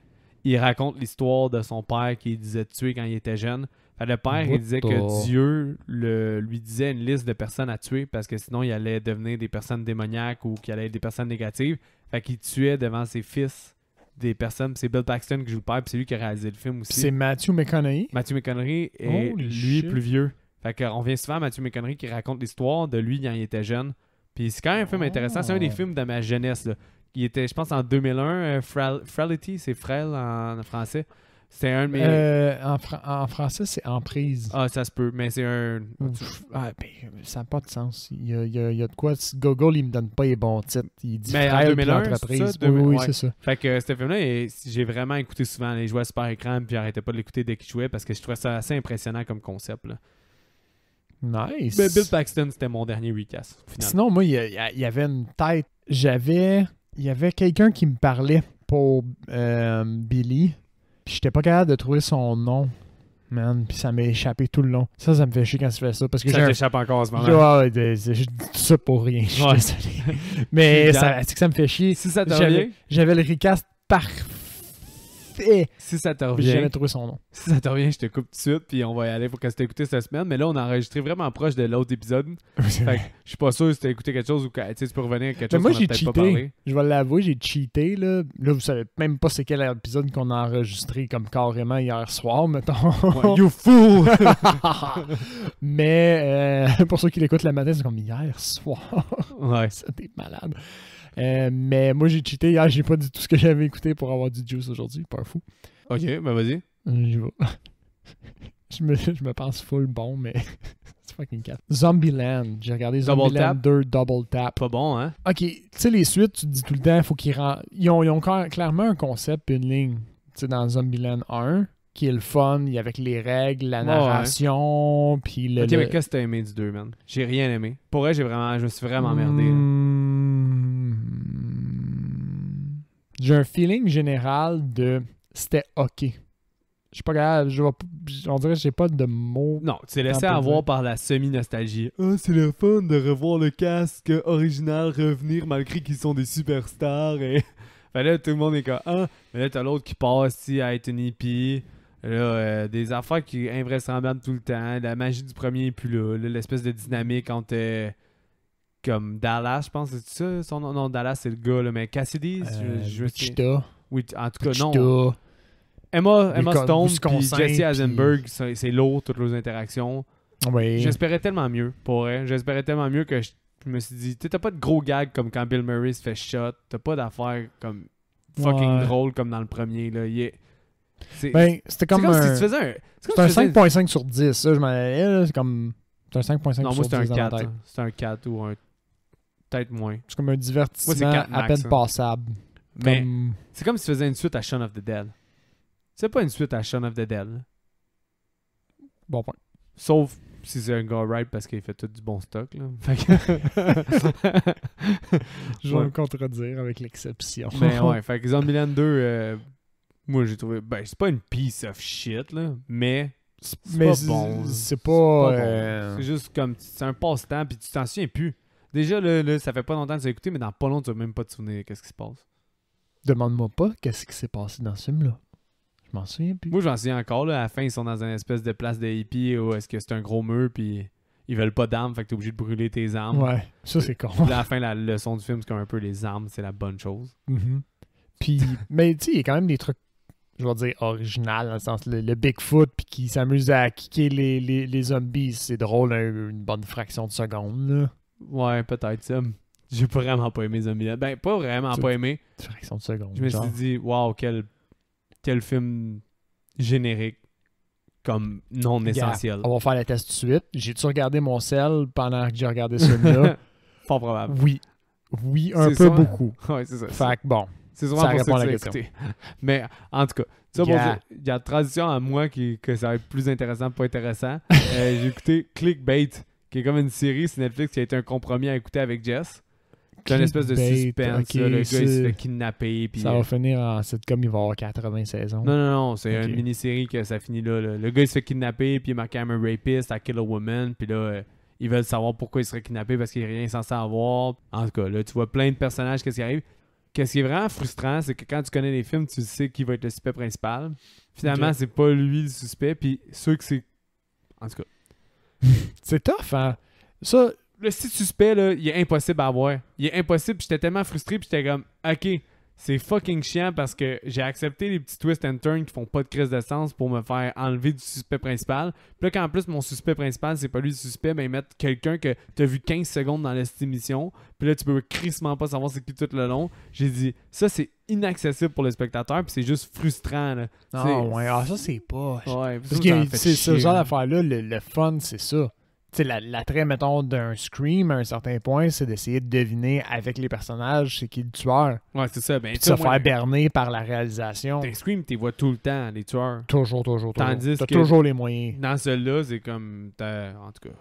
il raconte l'histoire de son père qui disait tuer quand il était jeune. Fait, le père, il disait que Dieu lui disait une liste de personnes à tuer parce que sinon il allait devenir des personnes démoniaques ou qu'il allait être des personnes négatives. Fait qu'il tuait devant ses fils des personnes. Puis c'est Bill Paxton qui joue le père, puis c'est lui qui a réalisé le film aussi. C'est Matthew McConaughey. Matthew McConaughey est Holy lui shit. plus vieux. Fait qu'on revient souvent à Matthew McConaughey qui raconte l'histoire de lui quand il était jeune. Puis c'est quand même un film intéressant. C'est un des films de ma jeunesse. Là. Il était, je pense, en 2001. Frailty, c'est frêle en français. C'est un de mes... En français, c'est Emprise. Ah, ça se peut, mais c'est un... Ça n'a pas de sens. Il y a de quoi. Google, il me donne pas les bons titres. Il dit Mais en frêle, puis 2001, l'entreprise. c'est ça? Oui, Ouais. c'est ça. Fait que ce film-là, j'ai vraiment écouté souvent. Il jouait à super écran, puis j'arrêtais pas de l'écouter dès qu'il jouait parce que je trouvais ça assez impressionnant comme concept. Là. Nice. Mais Bill Paxton, c'était mon dernier recast. Finalement. Sinon, moi, il y avait une tête. Il y avait quelqu'un qui me parlait pour Billy. Puis j'étais pas capable de trouver son nom. Man, puis ça m'a échappé tout le long. Ça me fait chier quand tu fais ça. Parce que Ça j'ai t'échappe encore en ce moment. je dis tout ça pour rien. Je suis Ouais. désolé. Mais c'est que ça me fait chier. Si ça te revient, J'avais le recast fait. Si ça te J'ai revient, jamais trouvé son nom. si ça te revient, je te coupe tout de suite, puis on va y aller pour que tu écouté cette semaine. Mais là, on a enregistré vraiment proche de l'autre épisode. Fait que je suis pas sûr si tu as écouté quelque chose ou que tu peux revenir à quelque Mais chose moi, qu'on a j'ai peut-être pas cheaté. parlé. Je vais l'avouer, j'ai cheaté. Là, vous savez même pas c'est quel épisode qu'on a enregistré comme carrément hier soir, mettons. Ouais, you fool! Mais pour ceux qui l'écoutent le matin, c'est comme hier soir. Ouais. Ça, t'es malade. Mais moi, j'ai cheaté hier. J'ai pas dit tout ce que j'avais écouté pour avoir du juice aujourd'hui. Pas fou. Ok, ben vas-y. J'y vais. je me pense full bon, mais c'est fucking cat. Zombieland. J'ai regardé Double Zombieland Tap. 2 Double Tap. Pas bon, hein? Ok, tu sais, les suites, tu te dis tout le temps, faut qu'ils rendent. Ils ont clairement un concept, une ligne. Tu sais, dans Zombieland 1, qui est le fun, il y a avec les règles, la narration, puis le. Ok, mais qu'est-ce que t'as aimé du 2, man? J'ai rien aimé. Pour vrai, je me suis vraiment emmerdé. Là. J'ai un feeling général de c'était ok. Je suis pas capable, on dirait que j'ai pas de mots. Non, tu t'es laissé On peut avoir dire. par la semi-nostalgie. Ah, c'est le fun de revoir le casque original revenir malgré qu'ils sont des superstars. Et... fait là, tout le monde est comme ah, mais là, t'as l'autre qui passe ici à être une hippie. Là, des affaires qui sont invraisemblables tout le temps. La magie du premier est plus là. Là, l'espèce de dynamique entre comme Dallas, je pense, c'est ça son nom? Non, Dallas, c'est le gars, là, mais Cassidy, je me souviens. Wichita. Oui, en tout cas, non. Wichita. Emma Stone et Wisconsin, Jesse puis- Eisenberg, c'est lourd, toutes leurs interactions. Oui. J'espérais tellement mieux, pour vrai. J'espérais tellement mieux que je me suis dit, t'as pas de gros gags comme quand Bill Murray se fait shot. T'as pas d'affaires comme fucking Ouais. drôle comme dans le premier. Là. C'est Ben, c'était comme, comme si un. tu faisais un... C'est un 5.5 sur 10, ça, je m'en allais, là, c'est comme. C'est un 5.5 Non, sur moi 10 c'était un dans ma 4. tête. Hein. C'est un 4 ou un... Peut-être moins. C'est comme un divertissement Moi, c'est 4 à max, peine hein. passable. Mais Comme- c'est comme si tu faisais une suite à Shaun of the Dead. C'est pas une suite à Shaun of the Dead. Là. Bon point. Sauf si c'est un gars right parce qu'il fait tout du bon stock. Là. Fait que... Je vais Ouais. me contredire avec l'exception. Mais ouais, fait que Zombieland 2, moi j'ai trouvé. Ben, c'est pas une piece of shit, là, mais c'est Mais pas bon. c'est C'est pas. pas bon. C'est juste comme. C'est un passe-temps, puis tu t'en souviens plus. Déjà, là, ça fait pas longtemps que tu as écouté, mais dans pas longtemps, tu vas même pas te souvenir qu'est-ce qui se passe. Demande-moi pas qu'est-ce qui s'est passé dans ce film-là. Je m'en souviens plus. Moi, j'en souviens encore, là. À la fin, ils sont dans une espèce de place de hippie où est-ce que c'est un gros mur, puis ils veulent pas d'armes, fait que t'es obligé de brûler tes armes. Ouais, ça c'est con. Puis là, à la fin, la leçon du film, c'est comme un peu les armes, c'est la bonne chose. Mhm. Puis, mais tu sais, il y a quand même des trucs, je vais dire, original, dans le sens, le Bigfoot, puis qui s'amuse à kicker les zombies, c'est drôle, une bonne fraction de seconde, là. Ouais, peut-être ça. J'ai vraiment pas aimé Zombieland. Ben, pas vraiment Tu- pas aimé. Une fraction de seconde. Je me genre. suis dit, waouh, quel film générique comme non essentiel. On va faire le test tout de suite. J'ai-tu regardé mon sel pendant que j'ai regardé ce film-là? Fort probable. Oui. Oui, un C'est peu ça. beaucoup. Ouais, c'est ça. Fait que bon. C'est sûrement ça pour répond à ça la que tu l'as écouté. Mais en tout cas, ça pour Yeah. dire, il y a la transition à moi que ça va être plus intéressant, pas intéressant. J'ai écouté Clickbait, qui est comme une série sur Netflix qui a été un compromis à écouter avec Jess. C'est une espèce de Clickbait, suspense. ok, Là, le gars, il se c'est- fait kidnapper. Puis, Ça va finir en sitcom, il va y avoir 80 saisons. non, c'est Ok. une mini-série que ça finit là. Le gars, il se fait kidnapper, puis il est marqué I'm a rapist, I kill a woman, puis là, ils veulent savoir pourquoi il serait kidnappé parce qu'il n'y a rien censé avoir. En tout cas, là, tu vois plein de personnages, qu'est-ce qui arrive. Qu'est-ce qui est vraiment frustrant, c'est que quand tu connais les films, tu sais qui va être le suspect principal. Finalement, Ok. c'est pas lui le suspect, puis ceux que c'est... En tout cas, C'est tough, hein? Ça, le style suspect, là, il est impossible à avoir. Il est impossible, puis j'étais tellement frustré, puis j'étais comme, OK, c'est fucking chiant parce que j'ai accepté les petits twists and turns qui font pas de crise de sens pour me faire enlever du suspect principal. Puis là, qu'en plus, mon suspect principal, c'est pas lui le suspect, ben ils mettent quelqu'un que t'as vu 15 secondes dans cette émission, puis là, tu peux crissement pas savoir c'est qui tout le long. J'ai dit, ça, c'est inaccessible pour le spectateur, puis c'est juste frustrant, là. non, ouais, ça c'est pas. Ouais, Parce ça, ça que m'a fait c'est ce chier, genre là. d'affaire-là, le fun, c'est ça. Tu sais, l'attrait, mettons, d'un Scream à un certain point, c'est d'essayer de deviner avec les personnages c'est qui le tueur. Ouais, c'est ça. Ben, Puis de tu sais, se moi, faire berner par la réalisation. dans Scream, t'es vois tout le temps, les tueurs. Toujours, toujours, toujours. Tandis T'as que- toujours les moyens. Dans celui-là, c'est comme... En tout cas...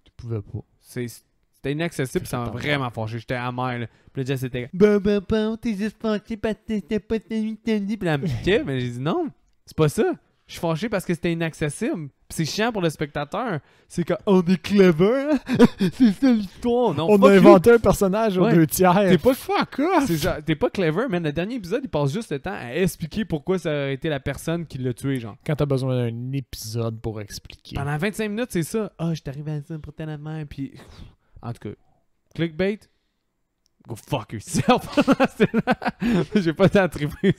Tu pouvais pas. C'était inaccessible, C'est ça m'a fait vraiment fâché. J'étais amer, là. Puis là, Jess était bon, t'es juste fâché parce que t'as pas tenu. Puis là, elle me piquait, mais j'ai dit non, c'est pas ça. Je suis fâché parce que c'était inaccessible. Pis c'est chiant pour le spectateur. C'est qu'on est clever, hein? C'est ça l'histoire. Non, On fuck a you. inventé un personnage aux Ouais. 2/3. T'es pas- fuck off! C'est ça. T'es pas clever, man. Le dernier épisode, il passe juste le temps à expliquer pourquoi ça aurait été la personne qui l'a tué, genre. Quand t'as besoin d'un épisode pour expliquer. Pendant 25 minutes, c'est ça. Ah, je suis arrivé à ça pour telle affaire, puis... En tout cas, clickbait, go fuck yourself. J'ai pas le temps à triper.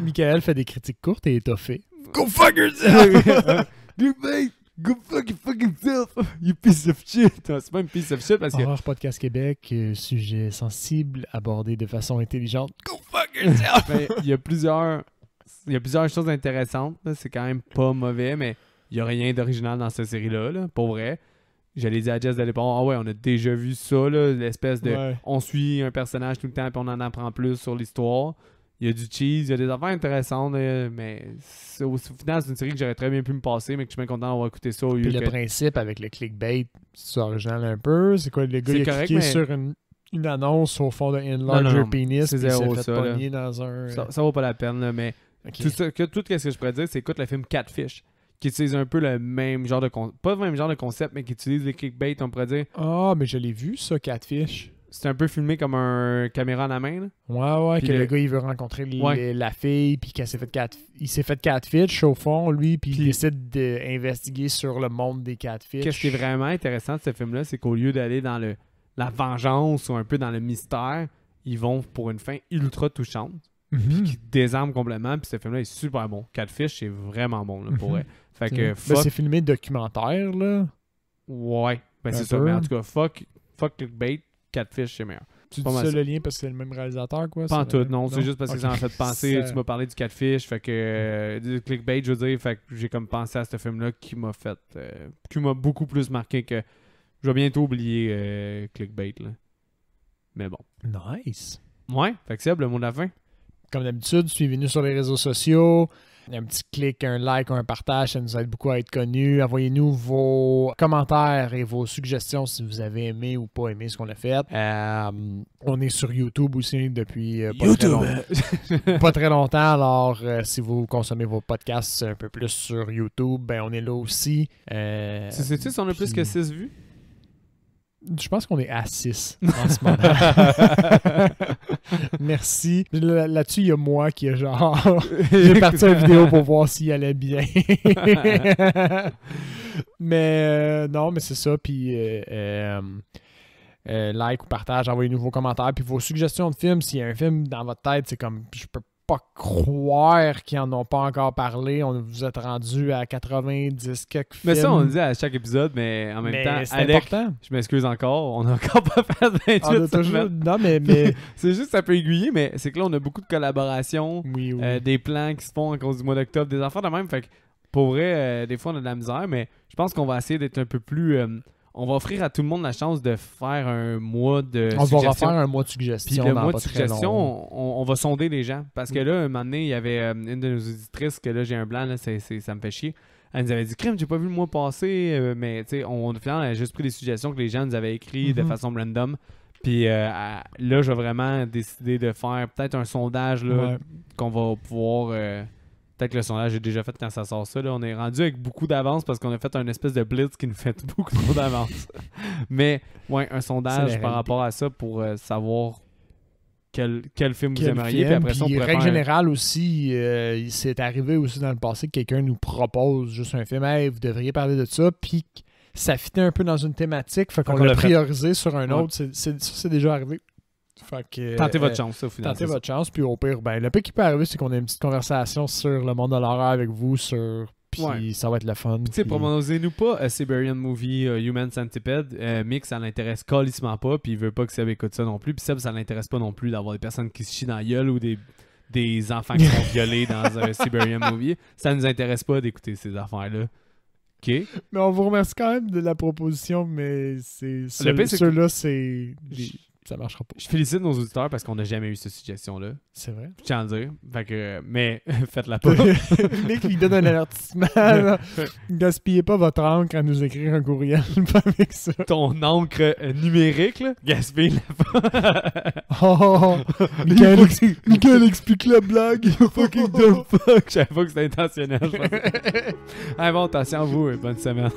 Michael fait des critiques courtes et étoffées. Go fuck yourself! Clickbait, go fuck your fucking self. You piece of shit. Non, c'est pas une piece of shit parce que... Horreur Podcast Québec, sujet sensible, abordé de façon intelligente. Go fuck yourself! Ben, il y a plusieurs choses intéressantes. Là. C'est quand même pas mauvais, mais il y a rien d'original dans cette série-là, là, pour vrai. J'allais dire à Jess d'aller pas. Ah ouais, on a déjà vu ça, là, l'espèce de. Ouais. On suit un personnage tout le temps, puis on en apprend plus sur l'histoire. Il y a du cheese, il y a des affaires intéressantes, mais au final, c'est une série que j'aurais très bien pu me passer, mais que je suis bien content d'avoir écouté ça au lieu Puis le que. principe avec le clickbait, c'est original un peu. C'est quoi, le gars C'est il a correct, cliqué mais- sur une annonce au fond de Non, Enlarger non, Penis, c'est puis il zéro, s'est fait ça, là. pogner dans un... Ça vaut pas la peine, là, mais Ok. tout ce que je pourrais dire, c'est écoute le film Catfish, qui utilise un peu le même genre de pas le même genre de concept, mais qui utilise les clickbait, on pourrait dire. Ah, mais je l'ai vu, ça, Catfish. C'est un peu filmé comme un caméra à la main, là. Ouais, Puis que le le- gars, il veut rencontrer Ouais. la fille, puis qu'elle s'est fait il s'est fait catfish au fond, lui, puis il Puis- décide d'investiguer sur le monde des catfish. Qu'est-ce qui est vraiment intéressant de ce film-là, c'est qu'au lieu d'aller dans la vengeance ou un peu dans le mystère, ils vont pour une fin ultra touchante, Mhm. qui désarme complètement, puis ce film-là est super bon. Catfish, c'est vraiment bon, là, pour Mhm. vrai. Fait Ben, que fuck... c'est filmé documentaire, là. Ouais, ben Un c'est ça. peu. Mais en tout cas, fuck clickbait, Catfish, c'est meilleur. Tu Pas dis mal ça ça. le lien parce que c'est le même réalisateur, quoi? Pas en c'est tout, le même- non. C'est juste parce que Ok. ça m'a fait penser, Ça- tu m'as parlé du Catfish, fait que du clickbait, je veux dire, fait que j'ai comme pensé à ce film-là qui m'a fait, qui m'a beaucoup plus marqué que je vais bientôt oublier clickbait, là. Mais bon. Nice. Ouais, fait que c'est le mot de la fin. Comme d'habitude, suivez-nous sur les réseaux sociaux. Un petit clic, un like ou un partage, ça nous aide beaucoup à être connus. Envoyez-nous vos commentaires et vos suggestions si vous avez aimé ou pas aimé ce qu'on a fait. On est sur YouTube aussi depuis pas très longtemps. Alors, si vous consommez vos podcasts un peu plus sur YouTube, ben on est là aussi. Sais-tu si on a plus que 6 vues? Je pense qu'on est à 6 en ce moment. Merci. Là-dessus, il y a moi qui est genre... J'ai parti une vidéo pour voir s'il allait bien. Mais non, mais c'est ça. Puis like ou partage, envoyez-nous vos commentaires. Puis vos suggestions de films. S'il y a un film dans votre tête, c'est comme... Je peux pas croire qu'ils en ont pas encore parlé. Vous êtes rendu à 90 quelques films. Mais ça, on le dit à chaque épisode, mais en même Mais temps, c'est Alec, important. je m'excuse encore, on a encore pas fait 28 On a toujours... semaines. Non, mais... C'est juste que ça peut aiguiller, mais c'est que là, on a beaucoup de collaborations, Oui, oui. des plans qui se font à cause du mois d'octobre, des affaires de même. Fait que pour vrai, des fois, on a de la misère, mais je pense qu'on va essayer d'être un peu plus... on va offrir à tout le monde la chance de faire un mois de On va suggestions. refaire un mois de Puis suggestions. le dans mois de pas très suggestion, long. on va sonder les gens. Parce que là, un moment donné, il y avait une de nos auditrices, que là, j'ai un blanc, là, ça me fait chier. Elle nous avait dit, Crème, j'ai pas vu le mois passé, mais tu sais, au final, elle a juste pris des suggestions que les gens nous avaient écrites de Mhm. façon random. Puis là, je vais vraiment décider de faire peut-être un sondage là, Ouais. qu'on va pouvoir. Peut-être que le sondage est déjà fait quand ça sort ça. Là. On est rendu avec beaucoup d'avance parce qu'on a fait un espèce de blitz qui nous fait beaucoup trop d'avance. Mais ouais, un C'est sondage la par réalité. rapport à ça pour savoir quel film vous Quel aimeriez. film, Puis après ça, on puis pourrait règle faire un- générale aussi, c'est arrivé aussi dans le passé que quelqu'un nous propose juste un film. Hey, vous devriez parler de ça. Puis que ça fitait un peu dans une thématique. Fait qu'on qu'on l'a l'a fait. priorisé sur un Ouais. autre. C'est déjà arrivé. Fait que, Tentez votre chance, au final. Tentez c'est votre chance. Puis au pire, ben, le pire qui peut arriver, c'est qu'on ait une petite conversation sur le monde de l'horreur avec vous. Puis Ouais. ça va être le fun. Tu sais, puis- proposez-nous pas a Siberian Movie Human Centipede. Mick, ça l'intéresse calissement pas, puis il veut pas que Seb écoute ça non plus. Puis Seb, ça l'intéresse pas non plus d'avoir des personnes qui se chient dans la gueule ou des enfants qui sont violés dans un Siberian Movie. Ça nous intéresse pas d'écouter ces affaires-là. OK? Mais on vous remercie quand même de la proposition, mais c'est Le pire, c'est que- ceux-là, c'est... ça marchera pas. Je félicite nos auditeurs parce qu'on n'a jamais eu cette suggestion-là. C'est vrai. Je tiens à le dire. Fait que, mais faites-la pas. Le mec lui donne un avertissement. Là. Gaspillez pas votre encre à nous écrire un courriel pas avec ça. Ton encre numérique, là, gaspille-la pas. Oh, Michael explique la blague. Fucking dumb fuck. Je savais pas que c'était intentionnel. Ah bon, attention à vous et bonne semaine.